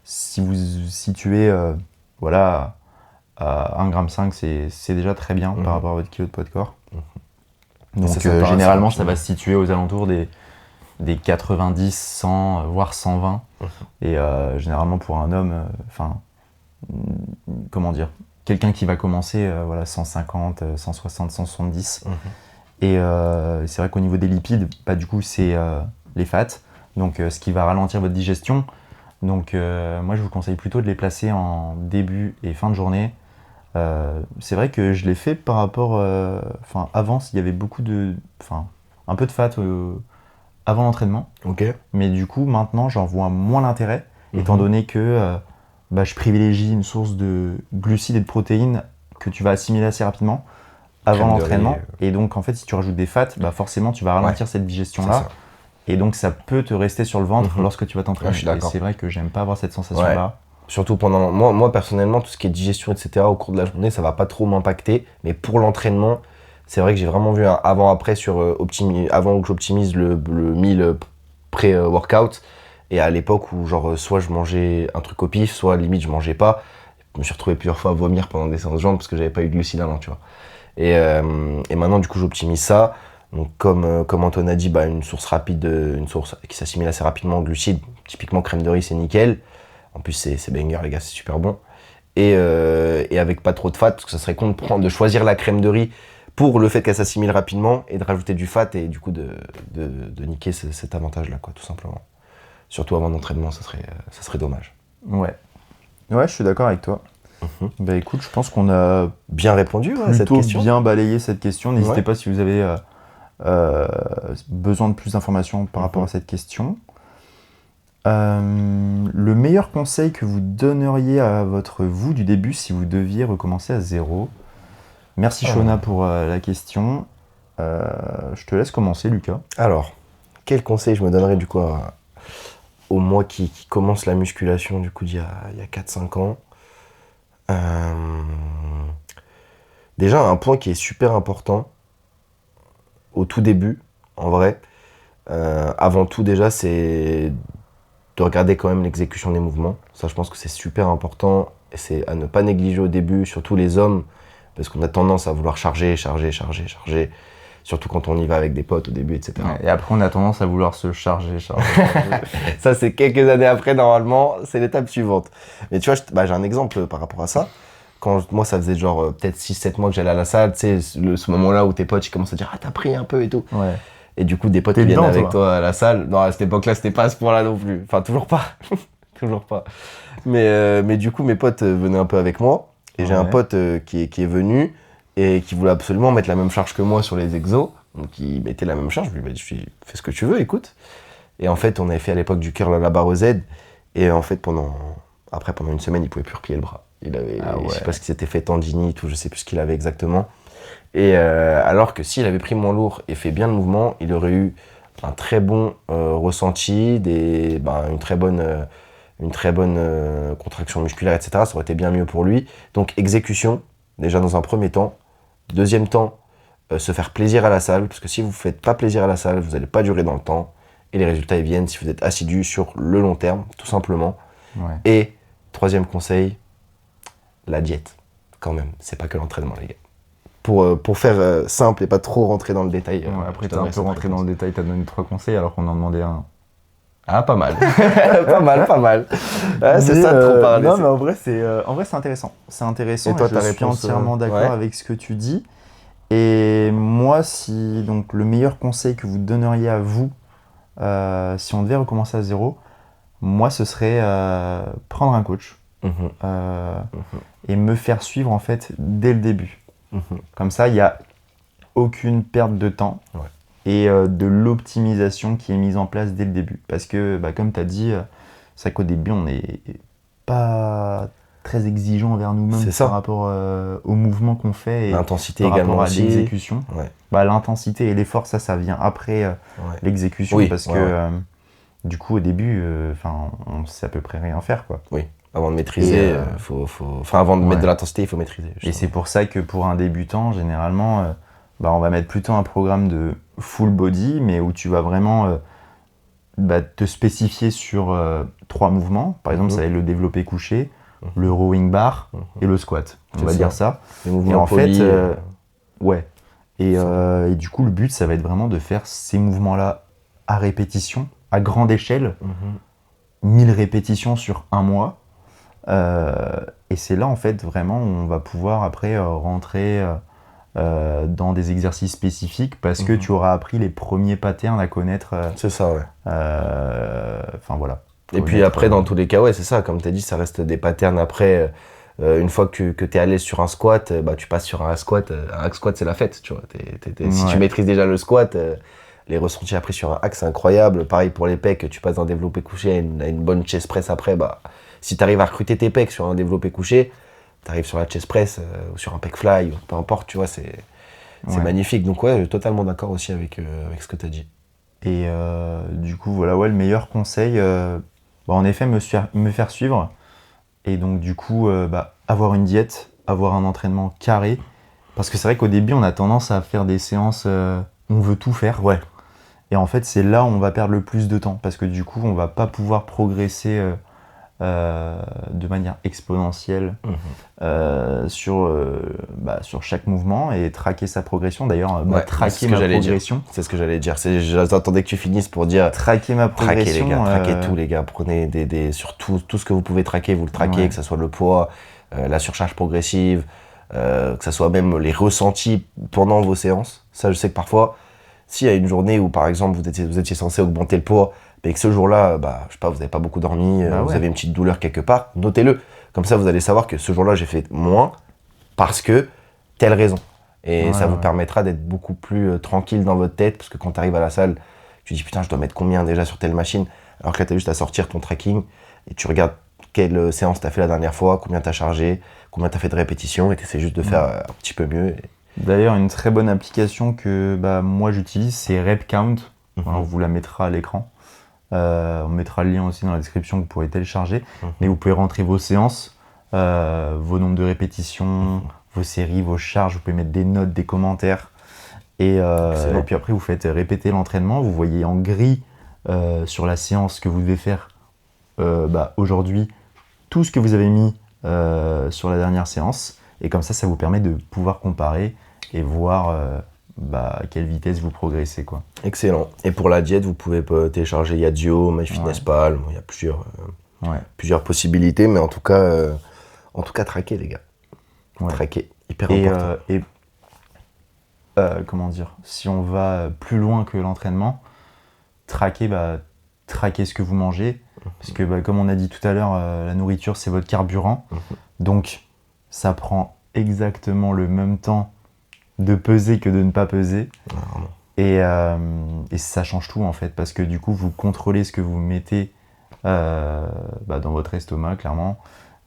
si vous vous situez à 1,5 g, c'est déjà très bien par rapport à votre kilo de poids de corps. Donc généralement, ça va se situer aux alentours des 90, 100, voire 120. Et généralement pour un homme, quelqu'un qui va commencer 150, 160, 170. Et c'est vrai qu'au niveau des lipides, du coup c'est les fats, donc ce qui va ralentir votre digestion. Donc moi je vous conseille plutôt de les placer en début et fin de journée. C'est vrai que je l'ai fait par rapport, avant il y avait un peu de fat avant l'entraînement. Mais du coup maintenant j'en vois moins l'intérêt, étant donné que je privilégie une source de glucides et de protéines que tu vas assimiler assez rapidement avant l'entraînement. Et donc en fait si tu rajoutes des fats, forcément tu vas ralentir cette digestion là. Et donc ça peut te rester sur le ventre lorsque tu vas t'entraîner. Je suis d'accord. Et c'est vrai que j'aime pas avoir cette sensation là. Surtout pendant moi personnellement, tout ce qui est digestion, etc. au cours de la journée, ça va pas trop m'impacter. Mais pour l'entraînement, c'est vrai que j'ai vraiment vu un avant-après sur avant que j'optimise le meal pré-workout. Et à l'époque où soit je mangeais un truc au pif, soit limite je mangeais pas. Je me suis retrouvé plusieurs fois à vomir pendant des séances de jambes parce que j'avais pas eu de glucides avant, tu vois. Et maintenant du coup j'optimise ça. Donc comme Antoine a dit, une source rapide, une source qui s'assimile assez rapidement en glucides, typiquement crème de riz, c'est nickel. En plus c'est banger les gars, c'est super bon. Et avec pas trop de fat, parce que ça serait con de choisir la crème de riz pour le fait qu'elle s'assimile rapidement et de rajouter du fat et du coup de niquer cet avantage là, quoi, tout simplement. Surtout avant l'entraînement, ça serait dommage. Ouais, je suis d'accord avec toi. Écoute, je pense qu'on a bien répondu à cette question. Plutôt bien balayé cette question. N'hésitez pas si vous avez besoin de plus d'informations par rapport à cette question. Le meilleur conseil que vous donneriez à votre vous du début si vous deviez recommencer à zéro? Merci Shona pour la question. Je te laisse commencer, Lucas. Alors, quel conseil je me donnerais du coup au moi qui commence la musculation du coup il y a 4-5 ans? Déjà, un point qui est super important au tout début, en vrai, avant tout déjà, c'est de regarder quand même l'exécution des mouvements. Ça, je pense que c'est super important et c'est à ne pas négliger au début, surtout les hommes, parce qu'on a tendance à vouloir charger, surtout quand on y va avec des potes au début, etc. Ouais, et après, on a tendance à vouloir se charger. Ça, c'est quelques années après, normalement, c'est l'étape suivante. Mais tu vois, j'ai un exemple par rapport à ça. Quand moi, ça faisait peut-être 6-7 mois que j'allais à la salle, tu sais, ce moment-là où tes potes ils commencent à dire « Ah, t'as pris un peu et tout ouais. ». Et du coup, des potes qui viennent avec toi à la salle. Non, à cette époque-là, c'était pas à ce point-là non plus. Enfin, toujours pas. Toujours pas. Mais du coup, mes potes venaient un peu avec moi. Et j'ai un pote qui est venu et qui voulait absolument mettre la même charge que moi sur les exos. Donc, il mettait la même charge. Je lui ai dit « Fais ce que tu veux, écoute ». Et en fait, on avait fait à l'époque du curl à la barre aux Z. Et en fait, pendant une semaine, il pouvait plus replier le bras. Je sais pas ce qu'il s'était fait, tendinite ou je sais plus ce qu'il avait exactement. Et alors que s'il avait pris moins lourd et fait bien le mouvement, il aurait eu un très bon ressenti, une très bonne contraction musculaire, etc. Ça aurait été bien mieux pour lui. Donc exécution, déjà dans un premier temps. Deuxième temps, se faire plaisir à la salle, parce que si vous ne vous faites pas plaisir à la salle, vous n'allez pas durer dans le temps. Et les résultats, ils viennent si vous êtes assidu sur le long terme, tout simplement. Ouais. Et troisième conseil, la diète, quand même. C'est pas que l'entraînement, les gars. Pour faire simple et pas trop rentrer dans le détail. Ouais, après, je t'as un donnerai peu cette rentré dans réponse. le détail, t'as donné 3 conseils alors qu'on en demandait un. Ah, pas mal. Pas mal, pas mal. Ouais, c'est Mais, ça de trop parler. Non, mais en vrai, c'est intéressant. C'est intéressant Et toi, ta je suis réponse, entièrement d'accord ouais. avec ce que tu dis. Et moi, si donc le meilleur conseil que vous donneriez à vous, si on devait recommencer à zéro, moi, ce serait prendre un coach Mhm, euh, mhm, et me faire suivre en fait dès le début. mhm. Comme ça, il n'y a aucune perte de temps Ouais. et de l'optimisation qui est mise en place dès le début. Parce que, bah, comme tu as dit, c'est vrai qu'au début, on n'est pas très exigeant envers nous-mêmes C'est ça. par rapport au mouvement qu'on fait et L'intensité par également rapport à aussi. l'exécution. Ouais, Bah, l'intensité et l'effort, ça vient après ouais. l'exécution Oui, parce ouais, que ouais. du coup, au début, on sait à peu près rien faire, quoi. Oui. Avant de maîtriser, Et, Enfin, avant de mettre ouais. de l'intensité, il faut maîtriser. Et c'est justement. pour ça que pour un débutant, généralement, bah, on va mettre plutôt un programme de full body, mais où tu vas vraiment bah, te spécifier sur 3 mouvements. Par exemple, Mhm, ça va être le développé couché, mhm, le rowing bar mhm. et le squat. On C'est va ça. dire ça. Les Et mouvements en fait, polis. ouais. Ça. Et du coup, le but, ça va être vraiment de faire ces mouvements-là à répétition, à grande échelle, Mhm. 1000 répétitions sur un mois. Et c'est là, en fait, vraiment, où on va pouvoir après rentrer dans des exercices spécifiques parce que Mhm. tu auras appris les premiers patterns à connaître. C'est ça, ouais. Enfin, voilà. Et puis Connaître, après, dans tous les cas, ouais, c'est ça. Comme tu as dit, ça reste des patterns après. Une fois que tu es à l'aise sur un squat, bah, tu passes sur un hack squat. Un hack squat, c'est la fête, tu vois. Si tu Ouais. maîtrises déjà le squat, les ressentis après sur un hack, c'est incroyable. Pareil pour les pecs, tu passes d'un développé couché à une bonne chest press après. Bah, si tu arrives à recruter tes pecs sur un développé couché, tu arrives sur la chest press ou sur un pec fly, ou peu importe, tu vois, c'est Ouais. magnifique. Donc ouais, totalement d'accord aussi avec ce que tu as dit. Et du coup, voilà, ouais, le meilleur conseil, bah, en effet, me faire suivre. Et donc, du coup, bah, avoir une diète, avoir un entraînement carré. Parce que c'est vrai qu'au début, on a tendance à faire des séances où on veut tout faire. Ouais. Et en fait, c'est là où on va perdre le plus de temps. Parce que du coup, on va pas pouvoir progresser de manière exponentielle Mhm. bah, sur chaque mouvement et traquer sa progression. D'ailleurs, bah, Ouais, c'est traquer ce que ma j'allais dire. progression. C'est ce que j'allais dire. J'attendais que tu finisses pour dire Traquer ma traquez les progression. gars, traquez tout les gars. Prenez sur tout ce que vous pouvez traquer, vous le traquez, Ouais. que ce soit le poids, la surcharge progressive, que ce soit même les ressentis pendant vos séances. Ça, je sais que parfois, s'il y a une journée où par exemple vous étiez censé augmenter le poids, mais que ce jour-là, bah, je sais pas, vous n'avez pas beaucoup dormi, Bah vous ouais. avez une petite douleur quelque part, notez-le. Comme ça, vous allez savoir que ce jour-là, j'ai fait moins parce que telle raison. Et Ouais, ça vous ouais. permettra d'être beaucoup plus tranquille dans votre tête, parce que quand tu arrives à la salle, tu dis putain, je dois mettre combien déjà sur telle machine, alors que là, tu as juste à sortir ton tracking et tu regardes quelle séance tu as fait la dernière fois, combien tu as chargé, combien tu as fait de répétitions, et tu essaies juste de faire un petit peu mieux. D'ailleurs, une très bonne application que bah, moi j'utilise, c'est RepCount. Voilà, on vous la mettra à l'écran. On mettra le lien aussi dans la description que vous pourrez télécharger. Mais vous pouvez rentrer vos séances, vos nombres de répétitions, vos séries, vos charges. Vous pouvez mettre des notes, des commentaires. Et puis après, vous faites répéter l'entraînement. Vous voyez en gris sur la séance que vous devez faire bah, aujourd'hui tout ce que vous avez mis sur la dernière séance. Et comme ça vous permet de pouvoir comparer et voir bah, à quelle vitesse vous progressez, quoi. Excellent. Et pour la diète, vous pouvez télécharger Yadio, MyFitnessPal, bon, il y a Ouais. plusieurs possibilités, mais en tout cas, traquez les gars. Ouais. Traquez, hyper Et, important. comment dire, si on va plus loin que l'entraînement, traquer ce que vous mangez. Parce que bah, comme on a dit tout à l'heure, la nourriture c'est votre carburant. Donc ça prend exactement le même temps de peser que de ne pas peser. Vraiment. Et ça change tout en fait. Parce que du coup vous contrôlez ce que vous mettez bah, dans votre estomac clairement.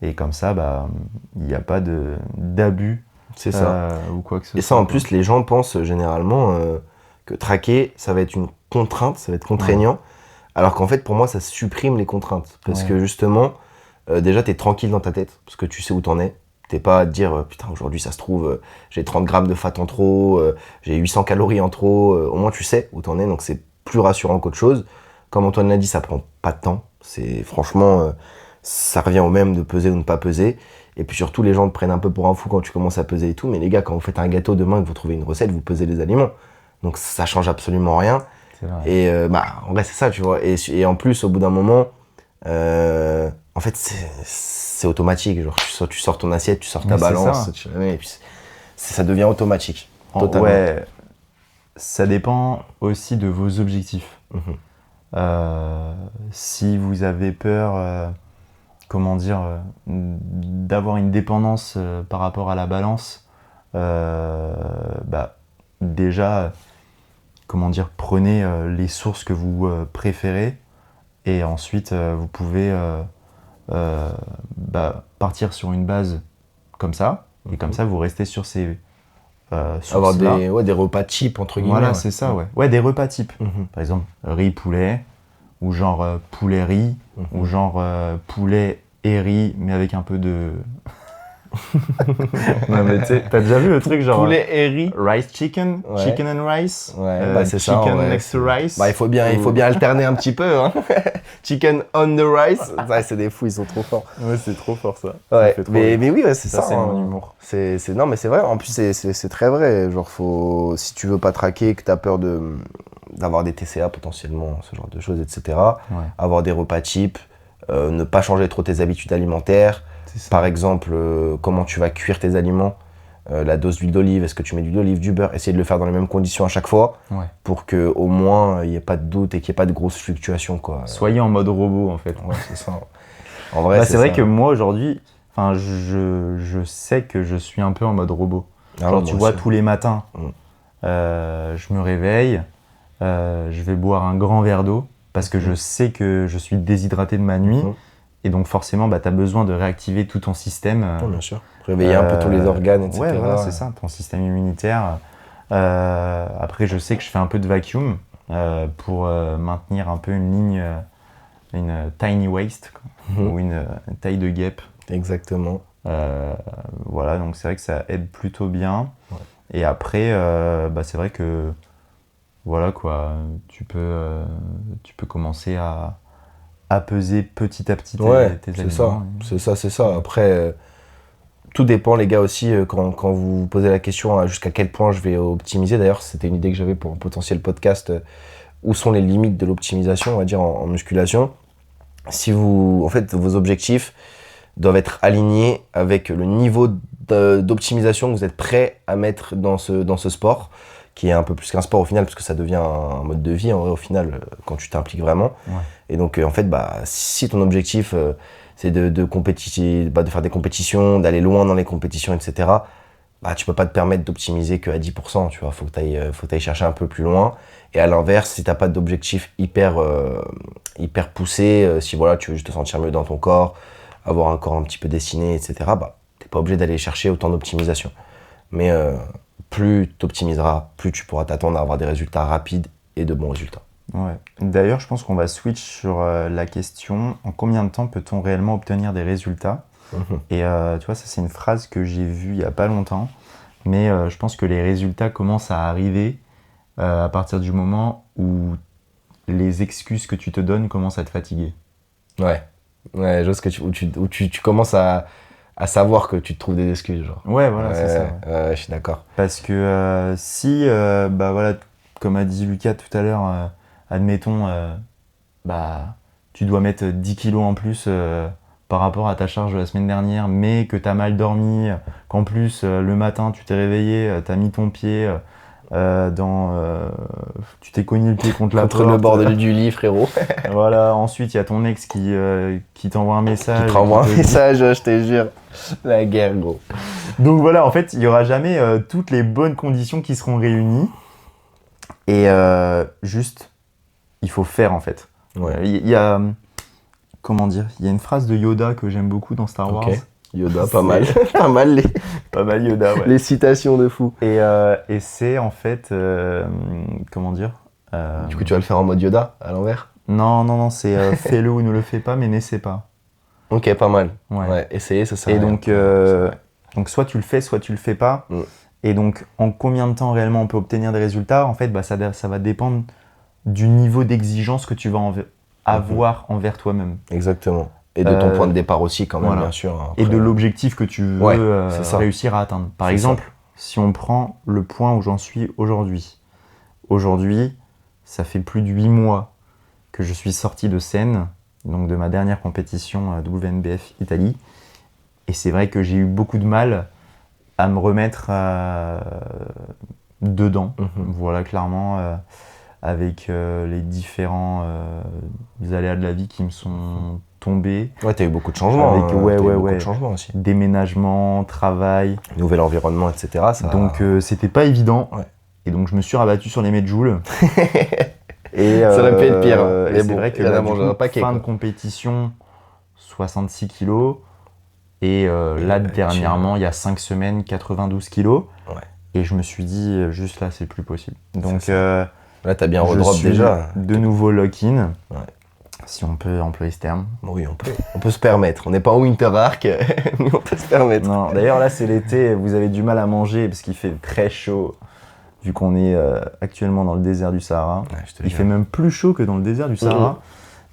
Et comme ça, bah, il n'y a pas d'abus C'est ça. ou quoi que ce Et soit. ça, en plus, les gens pensent généralement que traquer, ça va être une contrainte, ça va être contraignant. Alors qu'en fait, pour moi, ça supprime les contraintes. Parce que justement, déjà, t'es tranquille dans ta tête, parce que tu sais où t'en es. T'es pas à te dire, putain, aujourd'hui, ça se trouve, j'ai 30 grammes de fat en trop, j'ai 800 calories en trop. Au moins, tu sais où t'en es, donc c'est plus rassurant qu'autre chose. Comme Antoine l'a dit, ça prend pas de temps. C'est franchement, ça revient au même de peser ou ne pas peser. Et puis surtout, les gens te prennent un peu pour un fou quand tu commences à peser et tout. Mais les gars, quand vous faites un gâteau demain, que vous trouvez une recette, vous pesez les aliments. Donc ça change absolument rien. C'est vrai. Et en vrai, c'est ça, tu vois. Et en plus, au bout d'un moment, en fait, c'est automatique. Genre, tu sors ton assiette, tu sors ta balance, et puis ça devient automatique. Totalement. Ouais, ça dépend aussi de vos objectifs. Si vous avez peur, d'avoir une dépendance par rapport à la balance, déjà, prenez les sources que vous préférez et ensuite vous pouvez partir sur une base comme ça et comme ça vous restez sur ces sources-là. Avoir des repas types entre guillemets. Voilà, c'est ça, ouais. Ouais, des repas types. Par exemple, riz-poulet, ou genre poulet-riz, ou genre poulet et riz, mais avec un peu de... Non mais tu sais, t'as déjà vu le truc genre... Poulet et riz. Rice chicken, chicken and rice, c'est chicken ça, next to rice. Il faut bien alterner un petit peu. Hein. Chicken on the rice. Ouais, c'est des fous, ils sont trop forts. Ouais, c'est trop fort ça. Ouais, ça mais oui, ouais, c'est ça. C'est mon humour. Non, mais c'est vrai. En plus, c'est très vrai. Genre, si tu veux pas traquer, que t'as peur d'avoir des TCA potentiellement, ce genre de choses, etc. Avoir des repas types, ne pas changer trop tes habitudes alimentaires. Par exemple, comment tu vas cuire tes aliments, la dose d'huile d'olive, est-ce que tu mets de l'huile d'olive, du beurre, essayer de le faire dans les mêmes conditions à chaque fois, pour qu'au moins il n'y ait pas de doute et qu'il n'y ait pas de grosses fluctuations, quoi. Soyez en mode robot en fait. Ouais, c'est ça. En vrai, c'est vrai que moi aujourd'hui, je sais que je suis un peu en mode robot. Genre tu vois, tous les matins, je me réveille, je vais boire un grand verre d'eau parce que je sais que je suis déshydraté de ma nuit. Et donc forcément, tu as besoin de réactiver tout ton système. Bien sûr. Réveiller un peu tous les organes, etc. Ouais, voilà, c'est ça, ton système immunitaire. Après, je sais que je fais un peu de vacuum pour maintenir un peu une ligne, une tiny waist, ou une taille de guêpe. Exactement. Voilà, donc c'est vrai que ça aide plutôt bien. Et après, c'est vrai que voilà quoi, tu peux commencer à peser petit à petit tes aliments. C'est ça. Après, tout dépend, les gars, aussi, quand vous posez la question jusqu'à quel point je vais optimiser. D'ailleurs, c'était une idée que j'avais pour un potentiel podcast. Où sont les limites de l'optimisation, on va dire, en musculation. Si en fait, vos objectifs doivent être alignés avec le niveau d'optimisation que vous êtes prêt à mettre dans ce sport, qui est un peu plus qu'un sport au final, parce que ça devient un mode de vie en vrai au final, quand tu t'impliques vraiment. Et donc en fait, si ton objectif c'est de faire des compétitions, d'aller loin dans les compétitions, etc., tu peux pas te permettre d'optimiser que à 10%, tu vois, faut que t'ailles chercher un peu plus loin. Et à l'inverse, si t'as pas d'objectif hyper poussé, si voilà, tu veux juste te sentir mieux dans ton corps, avoir un corps un petit peu dessiné, etc., t'es pas obligé d'aller chercher autant d'optimisation. Mais plus tu optimiseras, plus tu pourras t'attendre à avoir des résultats rapides et de bons résultats. Ouais. D'ailleurs, je pense qu'on va switch sur la question en combien de temps peut-on réellement obtenir des résultats. Et tu vois, ça c'est une phrase que j'ai vue il n'y a pas longtemps, mais je pense que les résultats commencent à arriver à partir du moment où les excuses que tu te donnes commencent à te fatiguer. Ouais, chose où tu commences à savoir que tu te trouves des excuses, genre. Ouais, voilà, c'est ça. Ouais, je suis d'accord. Parce que si, voilà, comme a dit Lucas tout à l'heure, admettons, tu dois mettre 10 kilos en plus par rapport à ta charge de la semaine dernière, mais que tu as mal dormi, qu'en plus, le matin, tu t'es réveillé, tu as mis ton pied tu t'es cogné le pied contre la porte. Le bord du lit, frérot. Voilà, ensuite, il y a ton ex qui t'envoie un message. Qui t'envoie un message, je te jure. La guerre, gros. Donc voilà, en fait, il n'y aura jamais toutes les bonnes conditions qui seront réunies. Et juste, il faut faire, en fait. Il y a... Comment dire ? Il y a une phrase de Yoda que j'aime beaucoup dans Star Wars. Yoda, pas mal. Pas mal Yoda, ouais. Les citations de fou. Et c'est en fait, comment dire ? Du coup, tu vas le faire en mode Yoda, à l'envers? Non, c'est fais-le ou ne le fais pas, mais n'essaie pas. Ok, pas mal. Ouais. Ouais, essayer, ça sert à Et rien. donc soit tu le fais, soit tu le fais pas. Mm. Et donc, en combien de temps réellement on peut obtenir des résultats? En fait, bah, ça va dépendre du niveau d'exigence que tu vas avoir envers toi-même. Exactement. Et de ton point de départ aussi, quand même, Voilà. bien sûr. Et Après, de l'objectif que tu veux Ouais, c'est ça. réussir à atteindre. Par C'est exemple, si on prend le point où j'en suis aujourd'hui. Aujourd'hui, ça fait plus de 8 mois que je suis sorti de scène, donc de ma dernière compétition WNBF Italie. Et c'est vrai que j'ai eu beaucoup de mal à me remettre dedans. Voilà, clairement, avec les différents aléas de la vie qui me sont tombés. Ouais, t'as eu beaucoup de changements. Avec, T'as eu beaucoup ouais. de changements aussi. Déménagement, travail. Nouvel environnement, etc. Ça... Donc, c'était pas évident. Ouais. Et donc, je me suis rabattu sur les medjoules. Et, ça aurait pu être pire. et Mais c'est bon, vrai que il y en a là, du mangé coup, un paquet. fin Quoi. de compétition, 66 kilos. Et là, dernièrement, il y a 5 semaines, 92 kilos. Ouais. Et je me suis dit, juste là, c'est plus possible. Donc, là, t'as bien je redrop suis déjà. de nouveau lock-in. Ouais. Si on peut employer ce terme. Oui, on peut se permettre. On n'est pas en Winter Arc, mais on peut se permettre. Non, d'ailleurs, là, c'est l'été. Vous avez du mal à manger parce qu'il fait très chaud. Vu qu'on est actuellement dans le désert du Sahara. Ouais, Il fait même plus chaud que dans le désert du Sahara.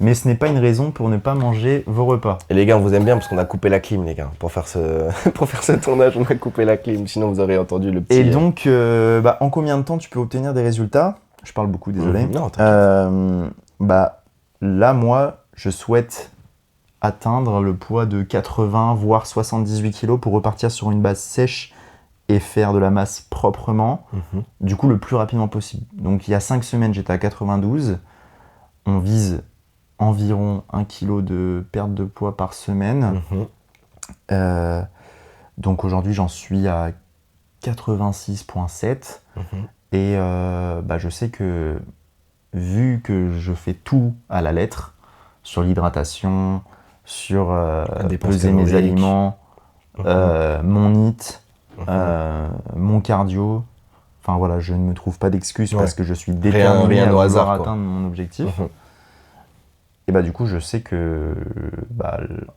Mais ce n'est pas une raison pour ne pas manger vos repas. Et les gars, on vous aime bien parce qu'on a coupé la clim, les gars. Pour faire ce tournage, on a coupé la clim. Sinon, vous aurez entendu le petit... Et donc, en combien de temps tu peux obtenir des résultats? Je parle beaucoup, désolé. Non, t'inquiète. Là, moi, je souhaite atteindre le poids de 80, voire 78 kilos pour repartir sur une base sèche et faire de la masse proprement, du coup, le plus rapidement possible. Donc, il y a 5 semaines, j'étais à 92. On vise environ 1 kg de perte de poids par semaine. Donc aujourd'hui, j'en suis à 86,7. Et je sais que, vu que je fais tout à la lettre, sur l'hydratation, sur peser mes aliments, mon NEAT, mon cardio, enfin voilà, je ne me trouve pas d'excuses parce que je suis déterminé à vouloir atteindre mon objectif. Et du coup, je sais que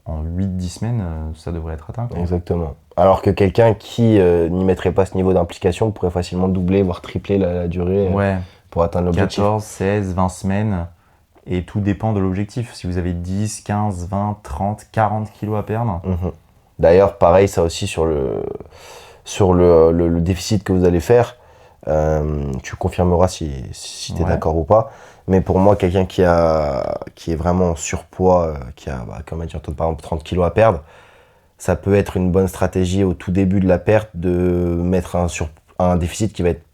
en 8-10 semaines, ça devrait être atteint. Quoi. Exactement. Alors que quelqu'un qui n'y mettrait pas ce niveau d'implication pourrait facilement doubler, voire tripler la durée pour atteindre l'objectif. 14, 16, 20 semaines. Et tout dépend de l'objectif. Si vous avez 10, 15, 20, 30, 40 kilos à perdre. D'ailleurs, pareil, ça aussi sur le déficit que vous allez faire. Tu confirmeras si tu es d'accord ou pas. Mais pour moi, quelqu'un qui est vraiment en surpoids, qui a, comme à dire, par exemple 30 kilos à perdre, ça peut être une bonne stratégie au tout début de la perte de mettre un déficit qui va être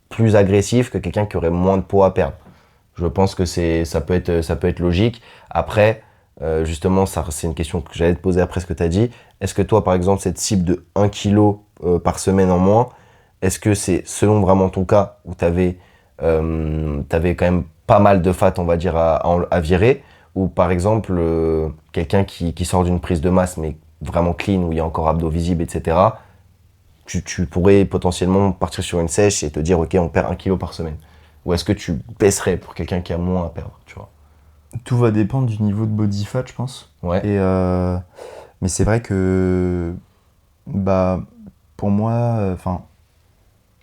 plus agressif que quelqu'un qui aurait moins de poids à perdre. Je pense que ça peut être logique. Après, justement, c'est une question que j'allais te poser après ce que tu as dit. Est-ce que toi, par exemple, cette cible de 1 kg par semaine en moins, est-ce que c'est selon vraiment ton cas où tu avais quand même pas mal de fat, on va dire, à virer, ou par exemple, quelqu'un qui sort d'une prise de masse, mais vraiment clean, où il y a encore abdos visibles, etc., tu pourrais potentiellement partir sur une sèche et te dire, ok, on perd 1 kg par semaine. Ou est-ce que tu baisserais pour quelqu'un qui a moins à perdre, tu vois? Tout va dépendre du niveau de body fat, je pense. Ouais. Mais c'est vrai que, pour moi,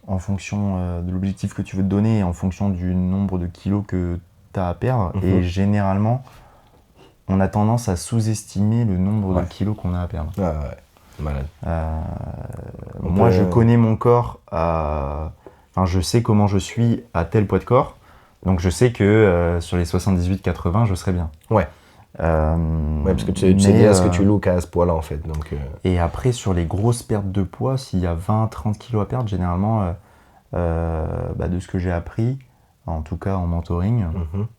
en fonction de l'objectif que tu veux te donner, en fonction du nombre de kilos que tu as à perdre, et généralement, on a tendance à sous-estimer le nombre de kilos qu'on a à perdre. Ah ouais, malade. Moi, je connais mon corps je sais comment je suis à tel poids de corps, donc je sais que sur les 78-80, je serai bien. Ouais. Parce que tu sais bien ce que tu look à ce poids-là, en fait. Donc, Et après, sur les grosses pertes de poids, s'il y a 20-30 kilos à perdre, généralement, de ce que j'ai appris, en tout cas en mentoring,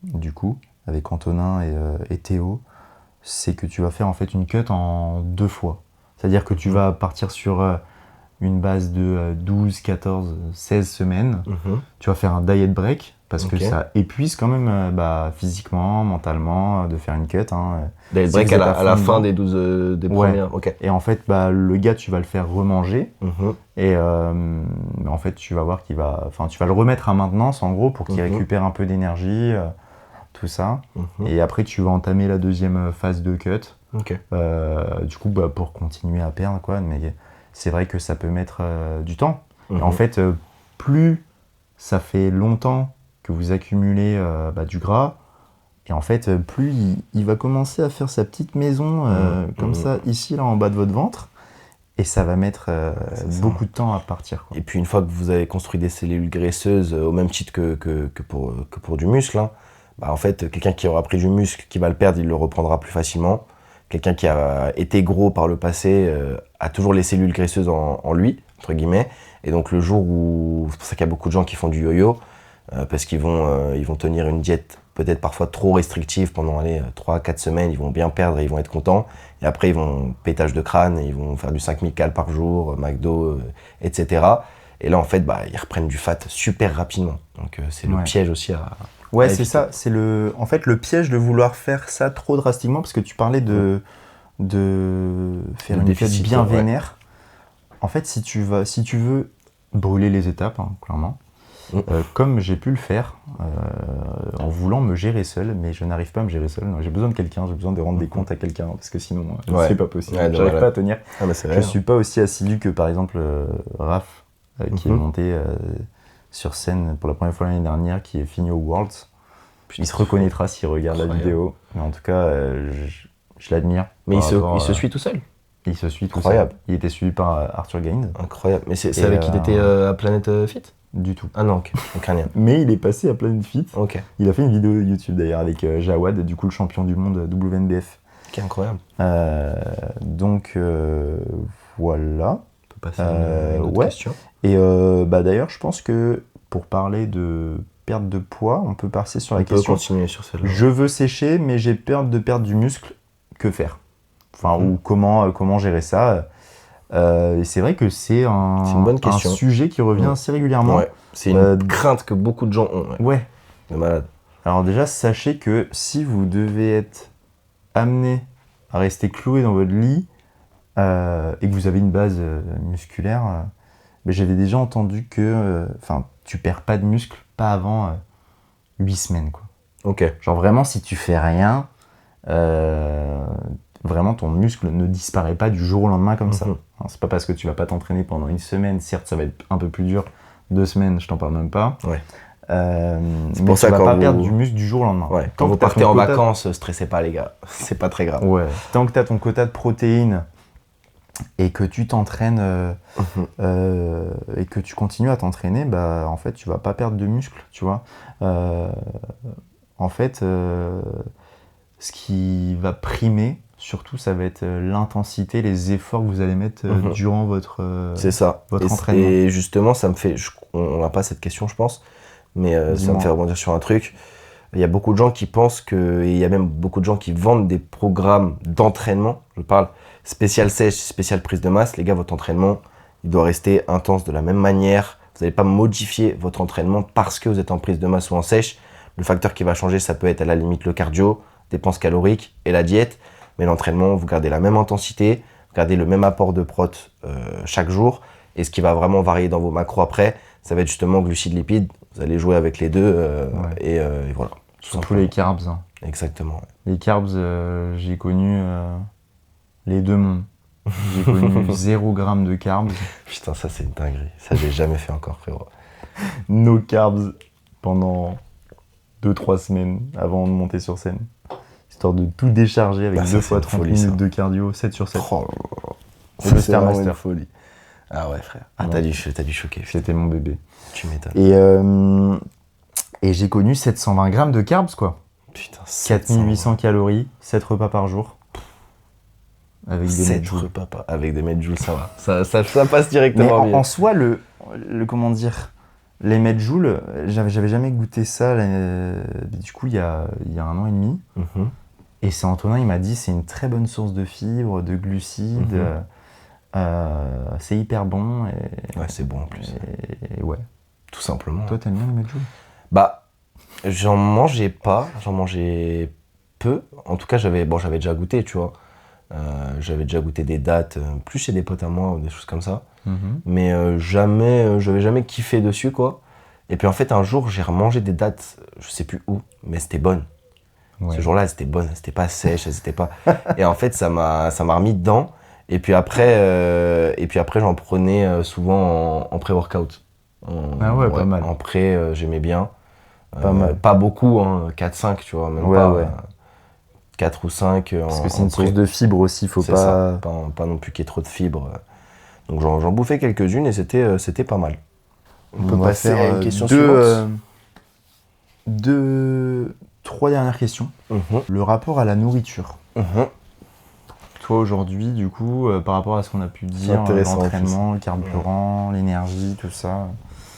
du coup, avec Antonin et Théo, c'est que tu vas faire en fait une cut en 2 fois. C'est-à-dire que tu vas partir sur une base de 12, 14, 16 semaines. Tu vas faire un diet break, Parce que Ok. ça épuise quand même physiquement, mentalement, de faire une cut. Hein. D'aller Si break vous êtes à la fond fin dedans. des 12 des Ouais. premières. Ok. Et en fait, le gars, tu vas le faire remanger. Mhm. Et en fait, tu vas voir qu'il va... Enfin, tu vas le remettre à maintenance, en gros, pour qu'il Mhm. récupère un peu d'énergie, tout ça. Mhm. Et après, tu vas entamer la deuxième phase de cut. Ok. Du coup, pour continuer à perdre, quoi. Mais c'est vrai que ça peut mettre du temps. Mhm. Et en fait, plus ça fait longtemps que vous accumulez du gras, et en fait, plus il va commencer à faire sa petite maison comme ça, ici, là, en bas de votre ventre, et ça va mettre C'est ça. beaucoup de temps à partir, quoi. Et puis une fois que vous avez construit des cellules graisseuses au même titre que pour du muscle, hein, en fait, quelqu'un qui aura pris du muscle, qui va le perdre, il le reprendra plus facilement. Quelqu'un qui a été gros par le passé a toujours les cellules graisseuses en lui, entre guillemets. Et donc le jour où... C'est pour ça qu'il y a beaucoup de gens qui font du yo-yo, parce qu'ils vont tenir une diète peut-être parfois trop restrictive pendant 3-4 semaines, ils vont bien perdre et ils vont être contents. Et après, ils vont pétage de crâne, ils vont faire du 5000 calories par jour, McDo, etc. Et là, en fait, ils reprennent du fat super rapidement. Donc c'est le piège aussi à Ouais, c'est éviter. ça. C'est en fait, le piège de vouloir faire ça trop drastiquement, parce que tu parlais de faire De une cut déficit, bien ouais. vénère. En fait, si tu veux brûler les étapes, hein, clairement, comme j'ai pu le faire en voulant me gérer seul, mais je n'arrive pas à me gérer seul. Non, j'ai besoin de quelqu'un, j'ai besoin de rendre des comptes à quelqu'un, parce que sinon, Ouais. c'est pas possible. Ouais, J'arrive voilà. pas à tenir. Ah, mais c'est Je vrai. suis pas aussi assidu que, par exemple, Raph, qui est Mhm. monté sur scène pour la première fois l'année dernière, qui est fini au Worlds. Putain, Il se reconnaîtra s'il regarde la Incroyable. vidéo. Mais en tout cas, je l'admire. Mais par rapport, il se suit tout seul. Il se suit tout Incroyable. seul. Il était suivi par Arthur Gaines. Incroyable. Mais c'est Et, avec qui t'étais à Planet Fit? Du tout. Ah non, ok. Aucun lien. Mais il est passé à Planet Fit. Ok. Il a fait une vidéo YouTube d'ailleurs avec Jawad, du coup le champion du monde WNBF. Ok, incroyable. Donc voilà. On peut passer à une autre ouais. question. Et d'ailleurs, je pense que pour parler de perte de poids, on peut passer sur la On peut question. continuer sur celle-là. Je veux sécher, mais j'ai peur de perdre du muscle. Que faire? Enfin, ou comment gérer ça? Et c'est vrai que c'est une bonne question. un sujet qui revient assez régulièrement. Ouais. C'est une crainte que beaucoup de gens ont. Ouais. De malade. Alors déjà, sachez que si vous devez être amené à rester cloué dans votre lit et que vous avez une base musculaire, mais j'avais déjà entendu que tu perds pas de muscle pas avant 8 semaines, quoi. Ok. Genre vraiment, si tu fais rien, vraiment ton muscle ne disparaît pas du jour au lendemain comme ça. Alors, c'est pas parce que tu vas pas t'entraîner pendant une semaine, certes ça va être un peu plus dur, 2 semaines, je t'en parle même pas. Ouais. C'est pour ça tu vas quand pas vous- perdre du muscle du jour au lendemain. Ouais. Tant Quand vous que t'as partez ton en quota- vacances, stressez pas les gars. C'est pas très grave. Ouais. Tant que tu as ton quota de protéines et que tu t'entraînes et que tu continues à t'entraîner, en fait, tu vas pas perdre de muscle, tu vois. En fait, ce qui va primer, surtout, ça va être l'intensité, les efforts que vous allez mettre durant votre C'est ça. votre entraînement. Et justement, ça me fait. On n'a pas cette question, je pense, mais ça me Dis-moi. fait rebondir sur un truc. Il y a beaucoup de gens qui pensent que. Et il y a même beaucoup de gens qui vendent des programmes d'entraînement. Je parle spécial sèche, spécial prise de masse. Les gars, votre entraînement, il doit rester intense de la même manière. Vous n'allez pas modifier votre entraînement parce que vous êtes en prise de masse ou en sèche. Le facteur qui va changer, ça peut être à la limite le cardio, dépenses caloriques et la diète. Mais l'entraînement, vous gardez la même intensité, vous gardez le même apport de prot chaque jour. Et ce qui va vraiment varier dans vos macros après, ça va être justement glucides, lipides. Vous allez jouer avec les deux et voilà. Surtout les carbs. Hein. Exactement. Ouais. Les carbs, j'ai connu les deux mondes. J'ai connu 0 g de carbs, Putain, ça c'est une dinguerie. Ça, j'ai jamais fait encore, frérot. no carbs pendant 2-3 semaines avant de monter sur scène. Histoire de tout décharger avec Bah, ça, 2 c'est fois une 30 folie, minutes ça. de cardio, 7 sur 7. Oh, C'est le c'est vraiment Stairmaster. une folie. Ah ouais, frère. Ah, Ouais. t'as dû choquer. Putain, C'était mon bébé. tu m'étonnes. Et j'ai connu 720 grammes de carbs, quoi. Putain, 4800 calories, 7 repas par jour. Avec des 7 medjool. repas avec des medjool, ça va. Ça passe directement Mais bien. en soi, comment dire, les medjool, j'avais jamais goûté ça. Du coup, il y a 1 an et demi. Mhm. Et c'est Antonin, il m'a dit, c'est une très bonne source de fibres, de glucides. C'est hyper bon. Ouais, c'est bon en plus. Et ouais. Tout simplement. Toi, t'aimes bien les medjool? Bah, J'en mangeais pas, j'en mangeais peu. En tout cas, j'avais déjà goûté, tu vois. J'avais déjà goûté des dattes, plus chez des potes à moi ou des choses comme ça. Mhm. Mais j'avais jamais kiffé dessus, quoi. Et puis en fait, un jour, j'ai remangé des dattes, je sais plus où, mais c'était bonne. Ce Ouais. jour-là, elles étaient bonnes, elles étaient pas sèches, elles étaient pas. Et en fait, ça m'a remis dedans. Et puis après, j'en prenais souvent en pré-workout. Ah ouais, pas mal. En pré, j'aimais bien. Pas mal. Pas beaucoup, hein, 4-5, tu vois, même Ouais, pas ouais. 4 ou 5 Parce que c'est en une source pré. de fibres aussi, faut C'est ça, pas. pas non plus qu'il y ait trop de fibres. Donc j'en bouffais quelques-unes et c'était pas mal. On peut On va passer faire à une question deux, suivante. trois dernières questions. Mhm, Le rapport à la nourriture. mhm. Toi aujourd'hui, du coup, par rapport à ce qu'on a pu dire, intéressant, l'entraînement, le carburant, l'énergie, tout ça,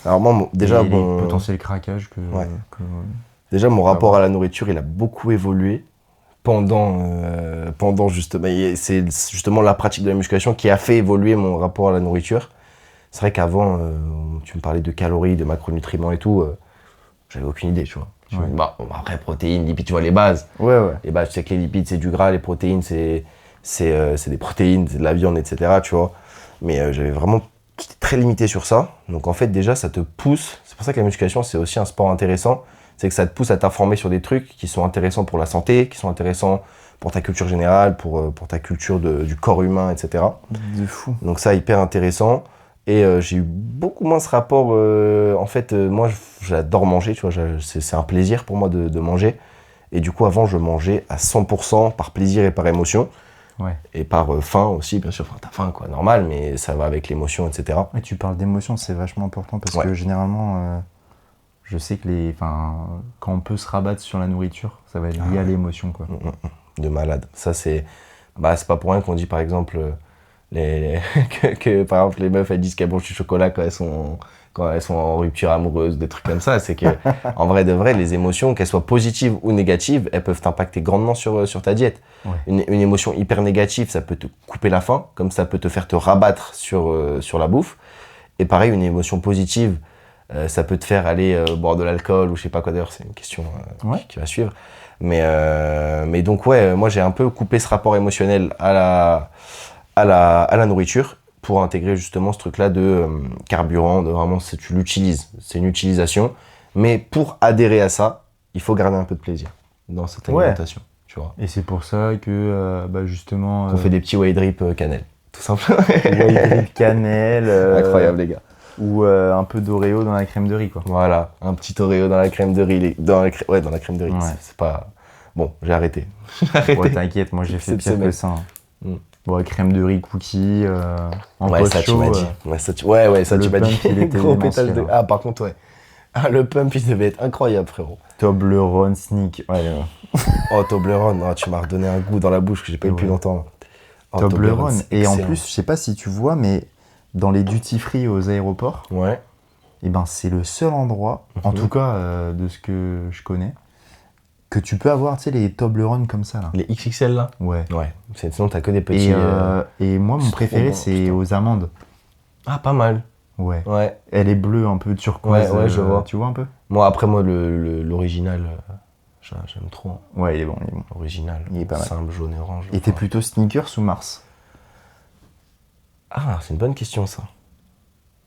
Alors moi, déjà, et les bon, potentiels craquages ouais. que Déjà, mon peut rapport à avoir. la nourriture, il a beaucoup évolué pendant justement, c'est justement la pratique de la musculation qui a fait évoluer mon rapport à la nourriture. C'est vrai qu'avant, tu me parlais de calories, de macronutriments et tout, j'avais aucune idée, tu vois. Ouais. Bon, après, protéines, lipides, tu vois, les bases. Ouais, ouais. Les bases, tu sais que les lipides, c'est du gras, les protéines, c'est des protéines, c'est de la viande, etc., tu vois. Mais j'étais très limité sur ça. Donc en fait, déjà, ça te pousse. C'est pour ça que la musculation, c'est aussi un sport intéressant. C'est que ça te pousse à t'informer sur des trucs qui sont intéressants pour la santé, qui sont intéressants pour ta culture générale, pour ta culture du corps humain, etc. De fou. Donc ça, hyper intéressant. Et j'ai eu beaucoup moins ce rapport. En fait, moi, j'adore manger, tu vois. C'est un plaisir pour moi de manger. Et du coup, avant, je mangeais à 100% par plaisir et par émotion. Ouais. Et par faim aussi, bien sûr. Enfin, t'as faim, quoi, normal, mais ça va avec l'émotion, etc. Et tu parles d'émotion, c'est vachement important parce Ouais. que généralement, je sais que quand on peut se rabattre sur la nourriture, ça va être lié à l'émotion, quoi. De malade. Ça, c'est pas pour rien qu'on dit, par exemple, que, par exemple, les meufs, elles disent qu'elles mangent du chocolat quand elles sont en rupture amoureuse, des trucs comme ça. C'est que, en vrai de vrai, les émotions, qu'elles soient positives ou négatives, elles peuvent t'impacter grandement sur ta diète. Ouais. Une émotion hyper négative, ça peut te couper la faim, comme ça peut te faire te rabattre sur la bouffe. Et pareil, une émotion positive, ça peut te faire aller boire de l'alcool ou je sais pas quoi. D'ailleurs, c'est une question Ouais. qui va suivre. Mais donc, ouais, moi, j'ai un peu coupé ce rapport émotionnel à la nourriture pour intégrer justement ce truc-là de carburant, de vraiment, tu l'utilises. C'est une utilisation. Mais pour adhérer à ça, il faut garder un peu de plaisir dans cette Ouais. alimentation. Tu vois. Et c'est pour ça que, justement, On fait des petits whey drip cannelle, tout simplement. white drip cannelle, Incroyable, les gars. ou un peu d'Oreo dans la crème de riz, quoi. Voilà, un petit Oreo dans la crème de riz. Dans la crème de riz. Ouais. C'est pas. Bon, j'ai arrêté. Ouais, t'inquiète, moi j'ai fait Cette pire semaine. que ça. Hein. Mm. Bon, crème de riz, cookies, en Ouais, post ça tu chaud. m'as dit. Ouais, ça le tu m'as dit. pump, il était Gros pétage démentiel, de. hein. Ah, par contre, ouais. Ah, le pump, il devait être incroyable, frérot. Toblerone, Snick. Ouais, Oh, Toblerone, oh, tu m'as redonné un goût dans la bouche que j'ai pas eu depuis Ouais. longtemps. Oh, Toblerone. c'est Et en excellent. plus, je sais pas si tu vois, mais dans les duty free aux aéroports, Ouais. eh ben, c'est le seul endroit, en tout cas de ce que je connais, que tu peux avoir, tu sais, les Toblerone comme ça, là. Les XXL là. Ouais. Ouais. Sinon, t'as que des petits. Et moi, mon c'est trop préféré, bon, c'est putain. aux amandes. Ah, pas mal. Ouais. Ouais. Elle est bleue, un peu turquoise. Ouais, je vois. Tu vois un peu? Après, moi, l'original, j'aime trop. Hein. Ouais, il est bon, il est bon. Original. Il est pas mal. Simple, jaune et orange. Et t'es enfin. plutôt Snickers ou Mars? Ah, c'est une bonne question, ça.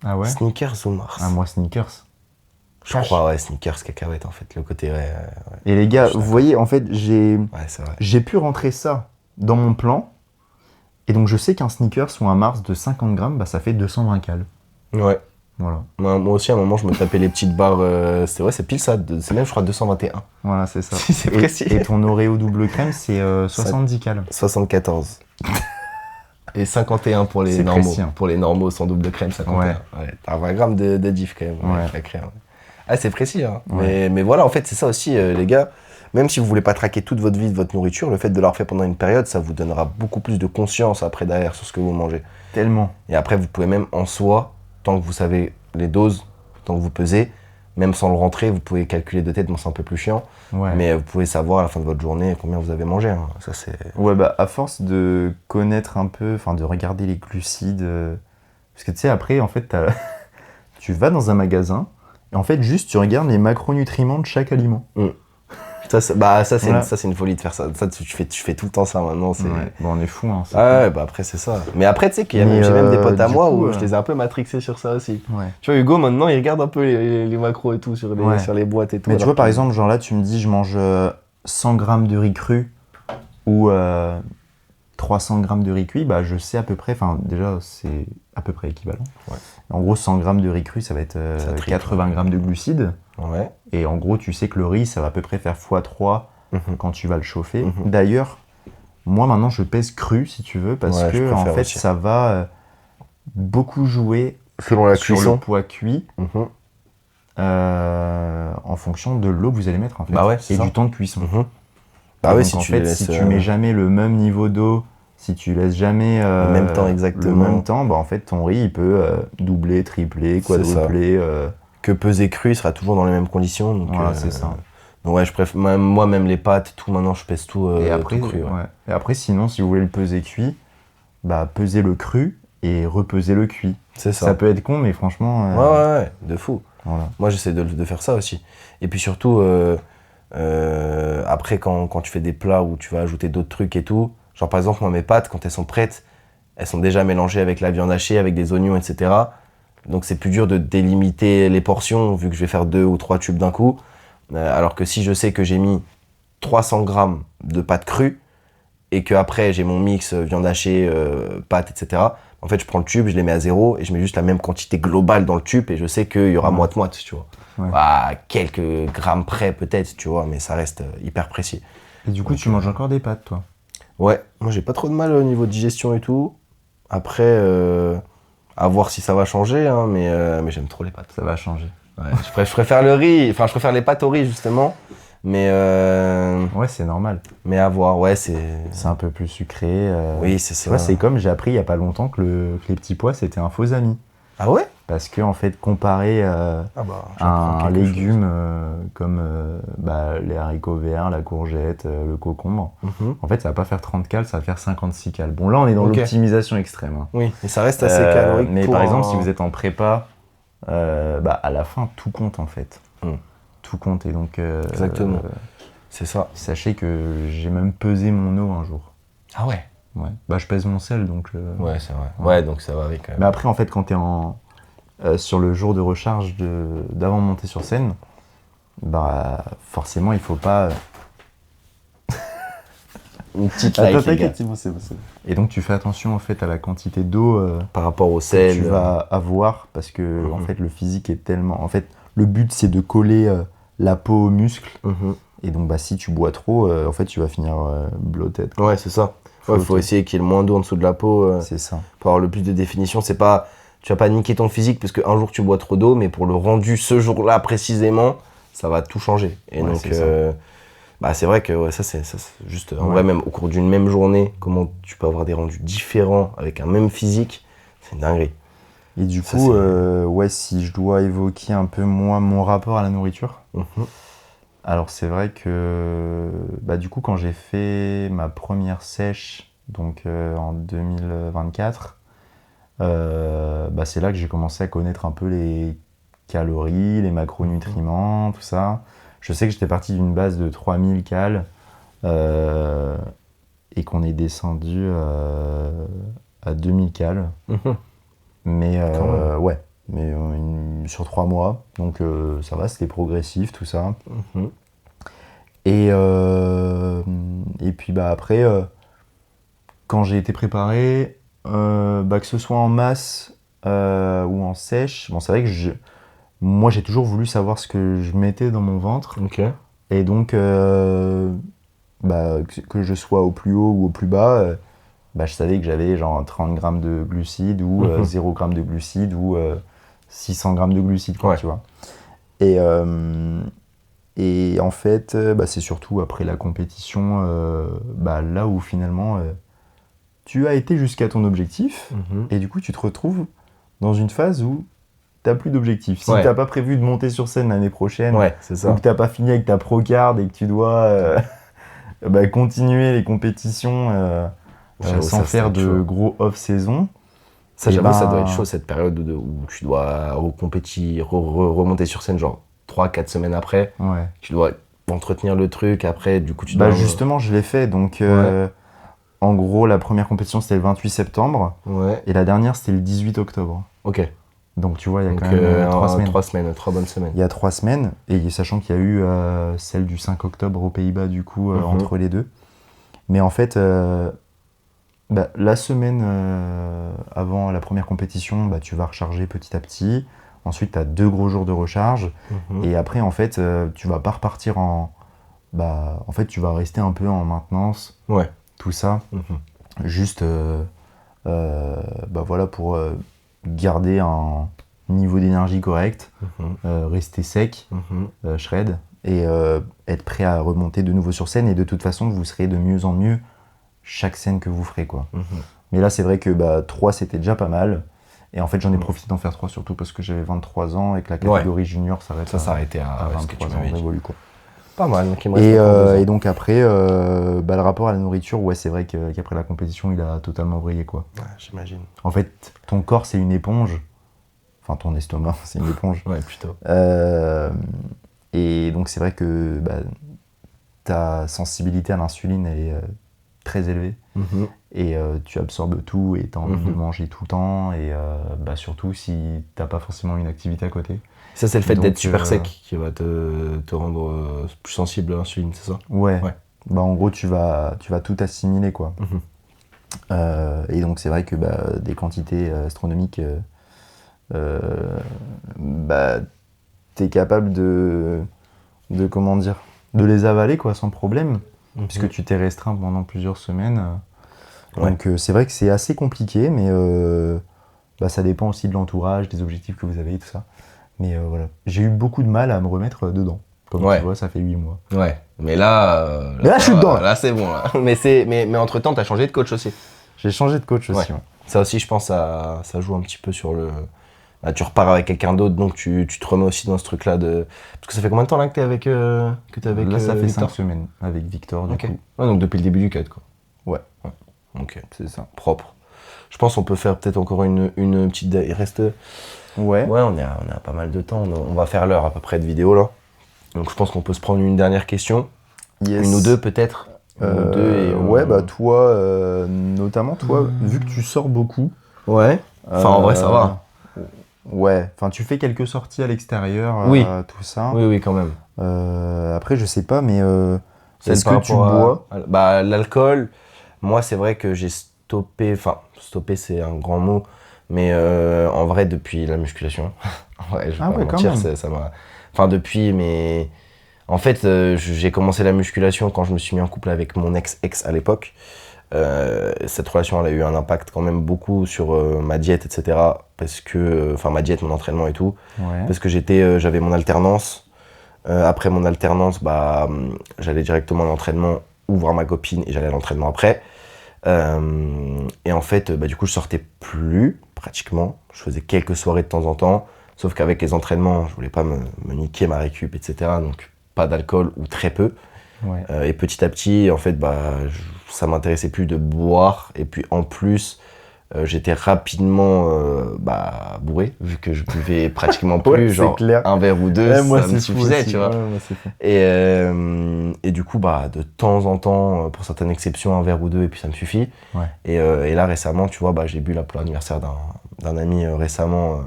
Ah ouais? Snickers ou Mars? Ah, moi, Snickers. Je crois, ouais, Snickers, cacahuètes, en fait. Le côté, ouais. Et les gars, Je suis vous d'accord. voyez, en fait, j'ai C'est vrai. pu rentrer ça dans mon plan. Et donc, je sais qu'un Snickers ou un Mars de 50 grammes, bah, ça fait 220 cales. Ouais. Voilà. Moi aussi, à un moment, je me tapais les petites barres. C'est pile ça. C'est même, je crois, 221. Voilà, c'est ça. Si c'est précis. Et ton Oreo double crème, c'est 70 cales. 74. Et 51 pour les C'est normaux. précis, hein. Pour les normaux sans double crème, 51. Ouais. T'as 20 grammes de diff quand même. Ouais. Avec la crème. Ah, c'est précis. Hein. Ouais. Mais voilà, en fait, c'est ça aussi, les gars. Même si vous voulez pas traquer toute votre vie de votre nourriture, le fait de l'avoir fait pendant une période, ça vous donnera beaucoup plus de conscience après derrière sur ce que vous mangez. Tellement. Et après, vous pouvez même en soi, tant que vous savez les doses, tant que vous pesez, même sans le rentrer, vous pouvez calculer de tête, bon c'est un peu plus chiant, Ouais. mais vous pouvez savoir à la fin de votre journée combien vous avez mangé. Hein. Ça c'est. Ouais, bah, à force de connaître un peu, enfin, de regarder les glucides. Parce que tu sais, après, en fait, tu vas dans un magasin Et en fait, juste tu regardes les macronutriments de chaque aliment. Ça, Voilà. c'est une folie de faire ça. Ça, tu fais tout le temps ça maintenant. C'est... Ouais. Bon, on est fous, hein. Ah ouais, bah après, c'est ça. Mais après, tu sais qu'il y a Mais, j'ai même des potes à du moi coup, où je les ai un peu matrixés sur ça aussi. Ouais. Tu vois, Hugo, maintenant, il regarde un peu les macros et tout sur Ouais. sur les boîtes et tout. Mais tu alors vois, par que- exemple, genre là, tu me dis, je mange 100 grammes de riz cru ou 300 grammes de riz cuit, bah je sais à peu près, enfin déjà, c'est à peu près équivalent. Ouais. En gros, 100 grammes de riz cru, ça va être Ça triple. 80 grammes de glucides. Ouais. Et en gros, tu sais que le riz, ça va à peu près faire x3 Mhm. quand tu vas le chauffer. Mhm. D'ailleurs, moi maintenant, je pèse cru, si tu veux, parce Ouais, je que en préfère fait, aussi. ça va beaucoup jouer Selon la sur le cuisson. poids cuit. Mhm. En fonction de l'eau que vous allez mettre en fait, Bah ouais, c'est et ça. du temps de cuisson. Mhm. Et Bah ouais, donc, si en tu fait, les laisses, si tu mets jamais le même niveau d'eau, si tu laisses jamais le même temps le exactement. même temps, bah en fait ton riz il peut doubler, tripler, C'est ça. quadrupler. Que pesé cru, il sera toujours dans les mêmes conditions. Donc, Voilà, c'est ça. donc ouais, je préfère, moi, même les pâtes, tout, maintenant, je pèse tout, Et après, tout cru. Ouais. ouais. Et après, sinon, si vous voulez le peser cuit, bah pesez le cru et repesez le cuit. C'est Ça ça. peut être con, mais franchement, Ouais, de fou. voilà. Moi, j'essaie de faire ça aussi. Et puis surtout, après, quand tu fais des plats où tu vas ajouter d'autres trucs et tout, genre par exemple, moi, mes pâtes, quand elles sont prêtes, elles sont déjà mélangées avec la viande hachée, avec des oignons, etc. Donc c'est plus dur de délimiter les portions, vu que je vais faire 2 ou 3 tubes d'un coup. Alors que si je sais que j'ai mis 300 grammes de pâtes crues, et que après j'ai mon mix viande hachée, pâtes, etc. En fait, je prends le tube, je les mets à 0 et je mets juste la même quantité globale dans le tube et je sais qu'il y aura Ouais. moite-moite, tu vois. Ouais. À quelques grammes près peut-être, tu vois, mais ça reste hyper précis. Et du coup, tu manges encore des pâtes, toi? Ouais, moi j'ai pas trop de mal au niveau digestion et tout. Après, à voir si ça va changer, hein, mais j'aime trop les pâtes. Ça va changer. Ouais, je préfère le riz, enfin je préfère les pâtes au riz justement, mais Ouais, c'est normal. à voir, ouais, c'est... C'est un peu plus sucré. Oui, c'est Tu ça. vois, c'est comme j'ai appris il y a pas longtemps que les petits pois c'était un faux ami. Ah ouais? Parce que en fait, comparé Ah bah, à un légume comme les haricots verts, la courgette, le concombre, en fait, ça va pas faire 30 cales, ça va faire 56 cales. Bon, là, on est dans Ok. l'optimisation extrême. Hein. Oui, mais ça reste assez calorique. Mais pour par exemple, un- si vous êtes en prépa, à la fin, tout compte en fait. Mm. Tout compte. Et donc, Exactement. C'est ça. sachez que j'ai même pesé mon eau un jour. Ah ouais? Ouais. Bah, je pèse mon sel, donc. Ouais, c'est vrai. Ouais. Ouais, donc ça va avec quand même. Mais après, en fait, quand t'es sur le jour de recharge d'avant de monter sur scène, bah forcément, il faut pas. Une petite Attends, light, les gars. t'inquiète, c'est bon, c'est bon, c'est bon. Et donc, tu fais attention en fait à la quantité d'eau Par rapport au que sel. tu vas avoir, parce que en Mhm. fait, le physique est tellement. En fait, le but c'est de coller la peau aux muscles. Mhm. Et donc, bah, si tu bois trop, en fait, tu vas finir bloated. Ouais, c'est ça. Ouais, faut essayer qu'il y ait le moins d'eau en dessous de la peau C'est ça. pour avoir le plus de définition. C'est pas, tu vas pas niquer ton physique parce qu'un jour tu bois trop d'eau, mais pour le rendu ce jour-là précisément, ça va tout changer. Et Ouais, donc, c'est ça. bah c'est vrai que ouais, ça c'est juste en Ouais. vrai, même au cours d'une même journée, comment tu peux avoir des rendus différents avec un même physique, c'est une dinguerie. Et du Ça, coup, c'est- ouais, si je dois évoquer un peu moi mon rapport à la nourriture. Mhm. Alors c'est vrai que bah, du coup quand j'ai fait ma première sèche donc en 2024, bah, c'est là que j'ai commencé à connaître un peu les calories, les macronutriments, tout ça. Je sais que j'étais parti d'une base de 3000 cales et qu'on est descendu à 2000 cales. Mhm. Mais Quand même. ouais, mais sur 3 mois, donc ça va, c'était progressif tout ça. Mhm. Et puis bah après, quand j'ai été préparé, bah, que ce soit en masse ou en sèche, bon c'est vrai que moi j'ai toujours voulu savoir ce que je mettais dans mon ventre. Ok. Et donc bah, que je sois au plus haut ou au plus bas, bah, je savais que j'avais genre 30 grammes de glucides ou 0 grammes de glucides ou 600 grammes de glucides, quoi, Ouais. tu vois. Et en fait, bah, c'est surtout après la compétition, bah, là où finalement tu as été jusqu'à ton objectif Mhm. et du coup tu te retrouves dans une phase où t'as plus d'objectif. Si Ouais. t'as pas prévu de monter sur scène l'année prochaine, Ouais, c'est ou ça. que t'as pas fini avec ta pro-card et que tu dois bah, continuer les compétitions J'avoue, sans ça, faire c'est de chaud. gros off-saison, Ça, Et j'avoue, ça ben, doit être chaud, cette période où tu dois remonter sur scène, genre 3-4 semaines après. Ouais. Tu dois entretenir le truc, après, du coup, tu Bah dois... justement, je l'ai fait. Donc, Ouais. en gros, la première compétition, c'était le 28 septembre. Ouais, Et la dernière, c'était le 18 octobre. ok. Donc, tu vois, il y a Donc, quand même 3 semaines. 3 semaines, 3 bonnes semaines. Il y a 3 semaines. Et sachant qu'il y a eu celle du 5 octobre aux Pays-Bas, du coup, entre les deux. Mais en fait, bah, la semaine avant la première compétition, bah, tu vas recharger petit à petit. Ensuite, tu as 2 gros jours de recharge. Mhm. Et après, en fait, tu vas pas repartir en... Bah, en fait, tu vas rester un peu en maintenance, Ouais. tout ça. Mhm. Juste bah, voilà, pour garder un niveau d'énergie correct, Mhm. rester sec, Mhm. shred, et être prêt à remonter de nouveau sur scène. Et de toute façon, vous serez de mieux en mieux chaque scène que vous ferez, quoi. Mhm. Mais là, c'est vrai que bah, 3, c'était déjà pas mal. Et en fait, j'en ai Mhm. profité d'en faire 3, surtout parce que j'avais 23 ans et que la catégorie junior s'arrête Ça s'arrêtait à à ce que tu 23 ans, m'avais on dit. évolue, quoi. Pas mal, donc il me reste encore 2 ans. Et donc après, bah, le rapport à la nourriture, ouais, c'est vrai qu'après la compétition, il a totalement vrillé, quoi. Ouais, j'imagine. En fait, ton corps, c'est une éponge. Enfin, ton estomac, c'est une éponge. Ouais, plutôt. Et donc, c'est vrai que bah, ta sensibilité à l'insuline, elle est très élevée. Mhm. Et tu absorbes tout et tu as envie de Mhm. manger tout le temps. Et bah, surtout si t'as pas forcément une activité à côté. Ça, c'est le fait Donc, d'être super sec qui va te rendre plus sensible à l'insuline, c'est ça? Ouais. Ouais. Bah, en gros, tu vas tout assimiler, quoi. Mhm. Et donc, c'est vrai que bah, des quantités astronomiques, bah, tu es capable de comment dire, de les avaler, quoi, sans problème, Mhm. puisque tu t'es restreint pendant plusieurs semaines. Ouais. Donc, c'est vrai que c'est assez compliqué, mais bah, ça dépend aussi de l'entourage, des objectifs que vous avez et tout ça. Mais voilà, j'ai eu beaucoup de mal à me remettre dedans. Comme Ouais. tu vois, ça fait 8 mois. Ouais. Mais là, Mais là, je suis dedans, là. Là, c'est bon. Là. Mais entre-temps, t'as changé de coach aussi. J'ai changé de coach Ouais. aussi. Ouais. Ça aussi, je pense, ça joue un petit peu sur le... Bah, tu repars avec quelqu'un d'autre, donc tu te remets aussi dans ce truc-là de... Parce que ça fait combien de temps là que t'es avec, Là, ça fait Victor? 5 semaines avec Victor, du Ok. coup. Ouais, donc depuis le début du cut, quoi. Ouais, Ok. c'est ça. Propre. Je pense qu'on peut faire peut-être encore une petite... Il reste... Ouais. Ouais, on a pas mal de temps. On va faire l'heure à peu près de vidéo, là. Donc je pense qu'on peut se prendre une dernière question. Yes. Une ou deux, peut-être. Une ou deux et... Ouais, bah toi, notamment toi, vu que tu sors beaucoup. Ouais. Enfin, en vrai, ça va. Ouais, enfin tu fais quelques sorties à l'extérieur, Oui. tout ça. Oui, quand même. Après, je sais pas, mais Celle est-ce par que tu rapport bois? Bah, l'alcool, moi, c'est vrai que j'ai stoppé... Enfin, stopper, c'est un grand mot. Mais en vrai, depuis la musculation... Ouais, je vais Ah pas ouais, quand mentir, même. ça m'a... Enfin, depuis, mais... En fait, j'ai commencé la musculation quand je me suis mis en couple avec mon ex à l'époque. Cette relation, elle a eu un impact quand même beaucoup sur ma diète, etc. Parce que... Enfin, ma diète, mon entraînement et tout. Ouais. Parce que j'avais mon alternance. Après mon alternance, bah, j'allais directement à l'entraînement ou voir ma copine et j'allais à l'entraînement après. Et en fait, bah, du coup, je sortais plus, pratiquement. Je faisais quelques soirées de temps en temps. Sauf qu'avec les entraînements, je voulais pas me niquer ma récup, etc. Donc, pas d'alcool ou très peu. Ouais. Et petit à petit, en fait, bah, ça m'intéressait plus de boire. Et puis, en plus, j'étais rapidement bah, bourré, vu que je buvais pratiquement plus, Ouais, c'est genre clair. un verre ou deux, Ouais, moi, ça me c'est fou suffisait, aussi. tu vois. Ouais, moi, c'est fou. Et du coup, bah, de temps en temps, pour certaines exceptions, un verre ou deux, et puis ça me suffit. Ouais. Et là, récemment, tu vois, bah, j'ai bu là, pour l'anniversaire d'un ami récemment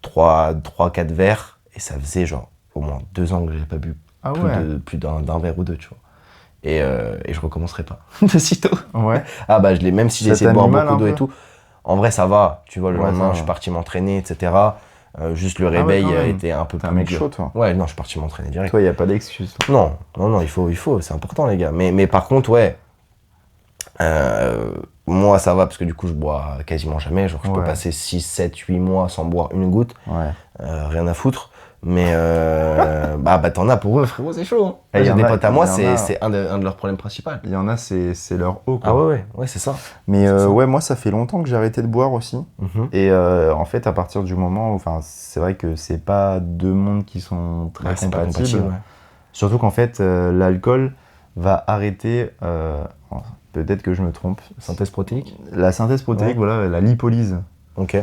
3-4 verres, et ça faisait genre au moins 2 ans que j'avais pas bu Ah ouais. plus d'un verre ou deux, tu vois. Et je recommencerai pas de sitôt. Ouais. Ah bah, même si j'ai Ça essayé de t'a boire mis mal beaucoup un d'eau et peu? tout, en vrai, ça va. Tu vois, le Ouais, ça lendemain, va. je suis parti m'entraîner, etc. Juste le Ah ouais, réveil quand a même. été un peu T'es un plus mec dur. chaud, toi. Ouais, non, je suis parti m'entraîner direct. Toi, y a pas d'excuse. Toi. Non, il faut, c'est important, les gars. Mais par contre, ouais, moi, ça va parce que du coup, je bois quasiment jamais. Genre, je peux Ouais. passer 6, 7, 8 mois sans boire une goutte. Ouais. Rien à foutre. Mais bah t'en as pour eux, frérot, c'est chaud. Hein. Et J'ai y en des a- potes à moi, y en a- c'est un de leurs problèmes principaux. Il y en a, c'est leur eau, quoi. Ah ouais, c'est ça. Mais c'est ça. ouais, moi, ça fait longtemps que j'ai arrêté de boire aussi. Mhm. Et en fait, à partir du moment où, enfin, c'est vrai que c'est pas deux mondes qui sont très Ouais, c'est pas compatibles. compatible, ouais. Surtout qu'en fait, l'alcool va arrêter, peut-être que je me trompe, Synthèse protéique. la synthèse protéique, Ouais. voilà, la lipolyse Ok.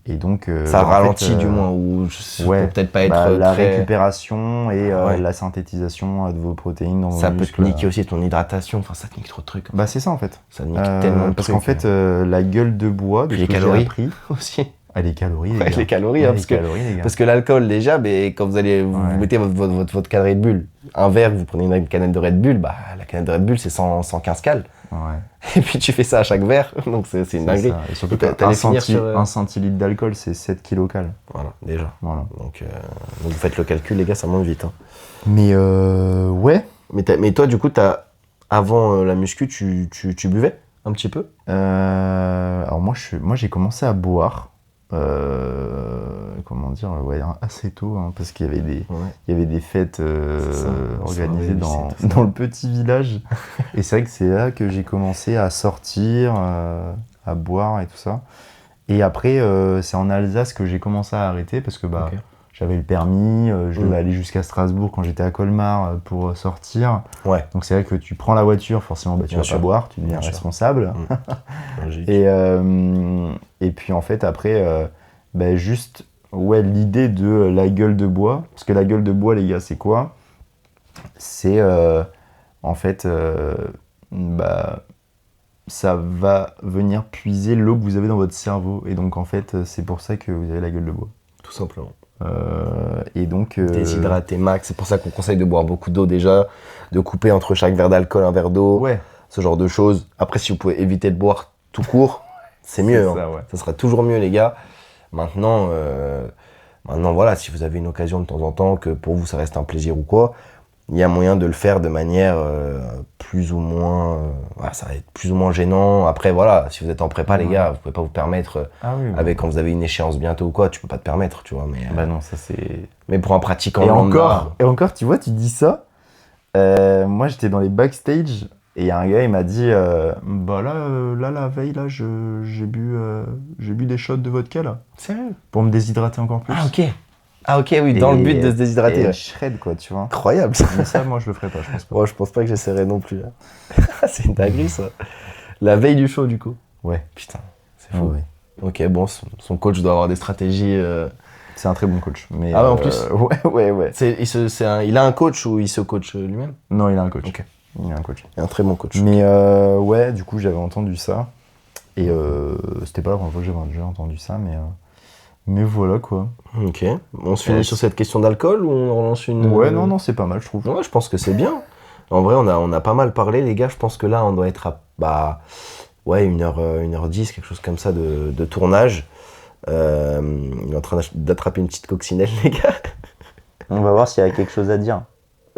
Et donc. Ça en ralentit fait, du moins, ou Ouais, peut-être pas être la très... récupération et Ouais. la synthétisation de vos protéines dans vos Ça peut muscles. te niquer aussi ton hydratation, enfin ça te nique trop de trucs. Bah c'est ça en fait. Ça te nique tellement de parce trucs. qu'en fait, la gueule de bois, de Puis ce les que j'ai calories appris, aussi. les calories, les Ouais, gars. les calories, Ouais, hein, les calories, les gars. parce que l'alcool déjà, mais quand vous allez vous Ouais. mettez votre canette Red Bull, un verre, vous prenez une canette de Red Bull, bah la canette de Red Bull c'est 115 cales. Ouais. Et puis tu fais ça à chaque verre, donc c'est une C'est dinguerie. ça. Et surtout Et t'allais finir sur, un centilitre d'alcool, c'est 7 kilocales. Voilà, déjà. Voilà. Donc vous faites le calcul, les gars, ça monte vite. Hein. Mais ouais. Mais toi, du coup, avant la muscu, tu buvais un petit peu? Alors moi j'ai commencé à boire. Comment dire, ouais, assez tôt, hein, parce qu'il y avait il y avait des fêtes C'est ça, organisées soirée, lycée, tout ça. dans le petit village. Et c'est vrai que c'est là que j'ai commencé à sortir, à boire et tout ça. Et après, c'est en Alsace que j'ai commencé à arrêter parce que bah, Ok. j'avais le permis, je devais aller jusqu'à Strasbourg quand j'étais à Colmar pour sortir. Ouais. Donc c'est vrai que tu prends la voiture, forcément bah, tu Bien vas sûr. pas boire, tu deviens Bien sûr. responsable. Logique. Et puis en fait après, bah, juste ouais, l'idée de la gueule de bois, parce que la gueule de bois les gars c'est quoi? C'est en fait bah, ça va venir puiser l'eau que vous avez dans votre cerveau et donc en fait c'est pour ça que vous avez la gueule de bois. Tout simplement. Et donc Déshydraté max, c'est pour ça qu'on conseille de boire beaucoup d'eau déjà, de couper entre chaque verre d'alcool un verre d'eau, ouais, ce genre de choses. Après, si vous pouvez éviter de boire tout court, c'est mieux. ça, hein. ouais. Ça sera toujours mieux, les gars. Maintenant, voilà, si vous avez une occasion de temps en temps, que pour vous ça reste un plaisir ou quoi, il y a moyen de le faire de manière plus ou moins, voilà, ça va être plus ou moins gênant. Après, voilà, si vous êtes en prépa, les gars, vous pouvez pas vous permettre, Ah oui, avec quand vous avez une échéance bientôt ou quoi, tu peux pas te permettre, tu vois. Mais, non, ça c'est. mais pour un pratiquant Et lambda, encore, tu vois, tu dis ça. Moi, j'étais dans les backstage et il y a un gars, il m'a dit bah là, la veille, là, j'ai bu des shots de vodka là sérieux? pour me déshydrater encore plus. Ah ok, oui, dans le but de se Et déshydrater. Ouais. shred quoi, tu vois. Incroyable ça. Mais ça, moi, je le ferai pas, je pense pas. Moi, je pense pas que j'essaierai non plus. Là. C'est une dinguerie ça. La veille du show, du coup. Ouais. Putain, c'est fou. Ouais. Ok, bon, son coach doit avoir des stratégies. C'est un très bon coach. Mais, Ah ouais, en plus. Ouais. Il a un coach ou il se coach lui-même? Non, il a un coach. Ok. Il a un coach. Il a un très bon coach. Mais ouais, du coup, j'avais entendu ça. Et c'était pas la première fois que j'avais déjà entendu ça, mais voilà quoi. Ok. On se finit sur cette question d'alcool ou on relance une. Ouais, non, c'est pas mal, je trouve. Ouais, je pense que c'est bien. En vrai, on a pas mal parlé, les gars. Je pense que là, on doit être à 1h10, quelque chose comme ça de tournage. Il est en train d'attraper une petite coccinelle, les gars. On va voir s'il y a quelque chose à dire.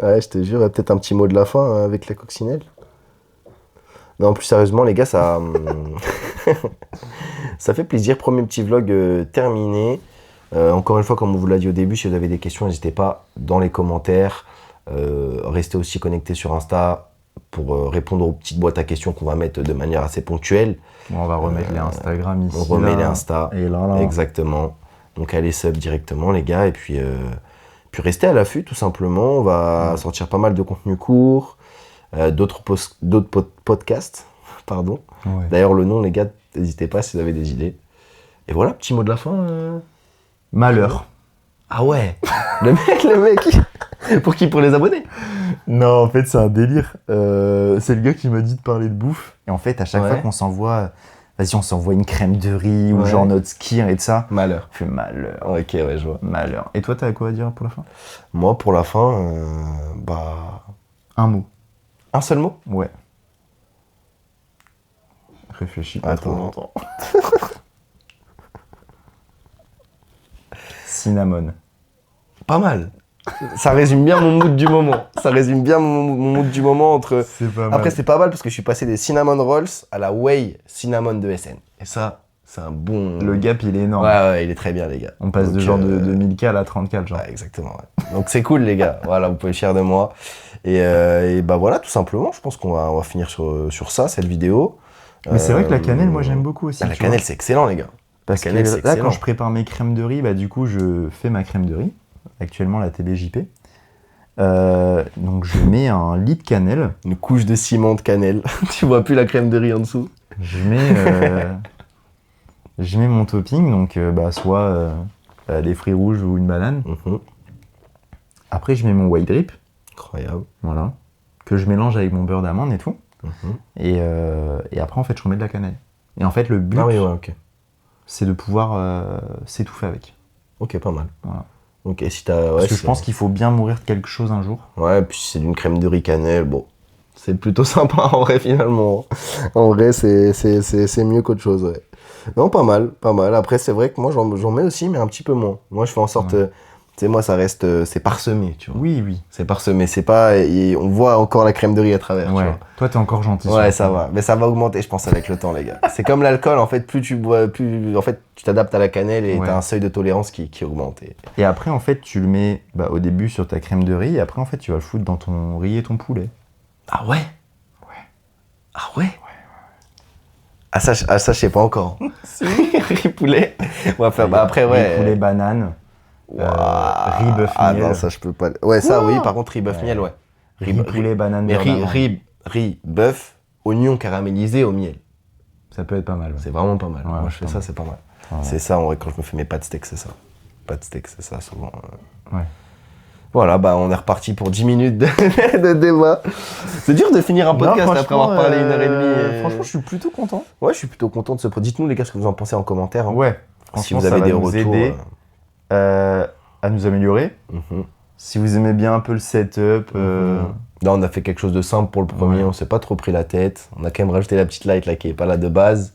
Ouais, je te jure, peut-être un petit mot de la fin avec la coccinelle. Non, plus sérieusement, les gars, ça, ça fait plaisir. Premier petit vlog terminé. Encore une fois, comme on vous l'a dit au début, si vous avez des questions, n'hésitez pas dans les commentaires. Restez aussi connectés sur Insta pour répondre aux petites boîtes à questions qu'on va mettre de manière assez ponctuelle. Bon, on va remettre les Instagram ici. On remet là, les Insta. Et là. Exactement. Donc allez sub directement, les gars. Et puis restez à l'affût, tout simplement. On va sortir pas mal de contenus courts, d'autres podcasts. Pardon. Ouais. D'ailleurs, le nom, les gars, n'hésitez pas si vous avez des idées. Et voilà, petit mot de la fin. Malheur. Ah ouais. le mec. Pour qui? Pour les abonnés? Non, en fait, c'est un délire. C'est le gars qui m'a dit de parler de bouffe. Et en fait, à chaque fois qu'on s'envoie, vas-y, on s'envoie une crème de riz ou genre notre skir et de ça. Malheur. Fait malheur. Ok, ouais, je vois. Malheur. Et toi, t'as quoi à dire pour la fin? Moi, pour la fin, Un mot. un seul mot? Ouais. Réfléchis pas trop Attends. longtemps. Cinnamon. Pas mal. Ça résume bien mon mood du moment. Ça résume bien mon mood du moment entre... C'est pas mal. Après, c'est pas mal parce que je suis passé des cinnamon rolls à la whey cinnamon de SN. Et ça, c'est un bon... Le gap, il est énorme. Ouais, il est très bien, les gars. On passe Donc, de genre de 1000 cal à 30 cal, genre. Ouais, exactement. Ouais. Donc, c'est cool, les gars. Voilà, vous pouvez être fiers de moi. Et bah voilà, tout simplement, je pense qu'on va finir sur ça, cette vidéo. Mais c'est vrai que la cannelle, moi, j'aime beaucoup aussi. La tu cannelle, vois. c'est excellent, les gars. Parce que cannelle, c'est là, excellent. quand je prépare mes crèmes de riz, bah du coup, je fais ma crème de riz. Actuellement, la TBJP. Donc, je mets un lit de cannelle. Une couche de ciment de cannelle. Tu vois plus la crème de riz en dessous. Je mets Je mets mon topping, donc soit des fruits rouges ou une banane. Après, je mets mon white drip. Incroyable. Voilà. Que je mélange avec mon beurre d'amande et tout. Mhm. Et après, en fait, je remets de la cannelle. Et en fait, le but, Ah oui, ouais, ok. c'est de pouvoir s'étouffer avec. Ok, pas mal. Voilà. Ok, si t'as. Ouais, Parce que je pense qu'il faut bien mourir de quelque chose un jour. Ouais, puis c'est d'une crème de riz cannelle, bon. C'est plutôt sympa en vrai, finalement. En vrai, c'est mieux qu'autre chose, ouais. Non, pas mal, pas mal. Après, c'est vrai que moi, j'en mets aussi, mais un petit peu moins. Moi, je fais en sorte. Ouais. Tu sais, moi, ça reste. C'est parsemé, tu vois. Oui, oui. C'est parsemé, c'est pas. On voit encore la crème de riz à travers, tu Ouais. vois. Toi, t'es encore gentil. Ouais, ça va. Mais ça va augmenter, je pense, avec le temps, les gars. C'est comme l'alcool, en fait, plus tu bois, plus. En fait, tu t'adaptes à la cannelle et Ouais. t'as un seuil de tolérance qui augmente. Et après, en fait, tu le mets au début sur ta crème de riz. Et après, en fait, tu vas le foutre dans ton riz et ton poulet. Ah ouais? Ah ouais? Ah ça, je sais pas encore. Riz poulet. On va faire. Bah après, ouais. Riz, poulet, banane. Ouah. Riz, bœuf, Ah miel. non, ça je peux pas. Ouais, ça Quoi? oui, par contre, riz, bœuf, miel, ouais. Riz, poulet, banane, Mais beurre d'amande. riz, bœuf, oignon caramélisé au miel. Ça peut être pas mal. Ouais. C'est vraiment pas mal. Ouais, Moi, je fais pas ça, mal. c'est pas mal. Ouais. C'est ça, en vrai, quand je me fais mes pâtes steak, c'est ça. Pâtes steak, c'est ça, souvent. Ouais. Voilà, bah on est reparti pour 10 minutes de débat. C'est dur de finir un podcast Non, après avoir parlé 1h30. Franchement, je suis plutôt content. Ouais, je suis plutôt content de ce. Dites-nous, les gars, ce que vous en pensez en commentaire. Hein. Ouais. Si Franchement, vous ça avez va des nous retours. aider à nous améliorer. Si vous aimez bien un peu le setup. Là, on a fait quelque chose de simple pour le premier, on s'est pas trop pris la tête. On a quand même rajouté la petite light là qui est pas là de base.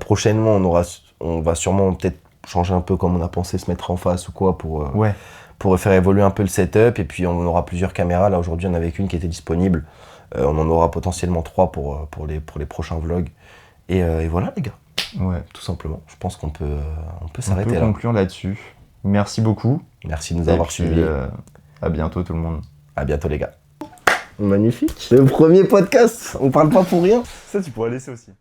Prochainement, on va sûrement peut-être changer un peu comme on a pensé se mettre en face ou quoi pour faire évoluer un peu le setup. Et puis on aura plusieurs caméras. Là aujourd'hui, on avait qu'une qui était disponible. On en aura potentiellement 3 pour les prochains vlogs. Et voilà les gars. Ouais. Tout simplement. Je pense qu'on peut On s'arrêter peut là. conclure là-dessus. Merci beaucoup. Merci de nous avoir suivis. À bientôt tout le monde. À bientôt les gars. Magnifique. Le premier podcast. On parle pas pour rien. Ça, tu pourrais laisser aussi.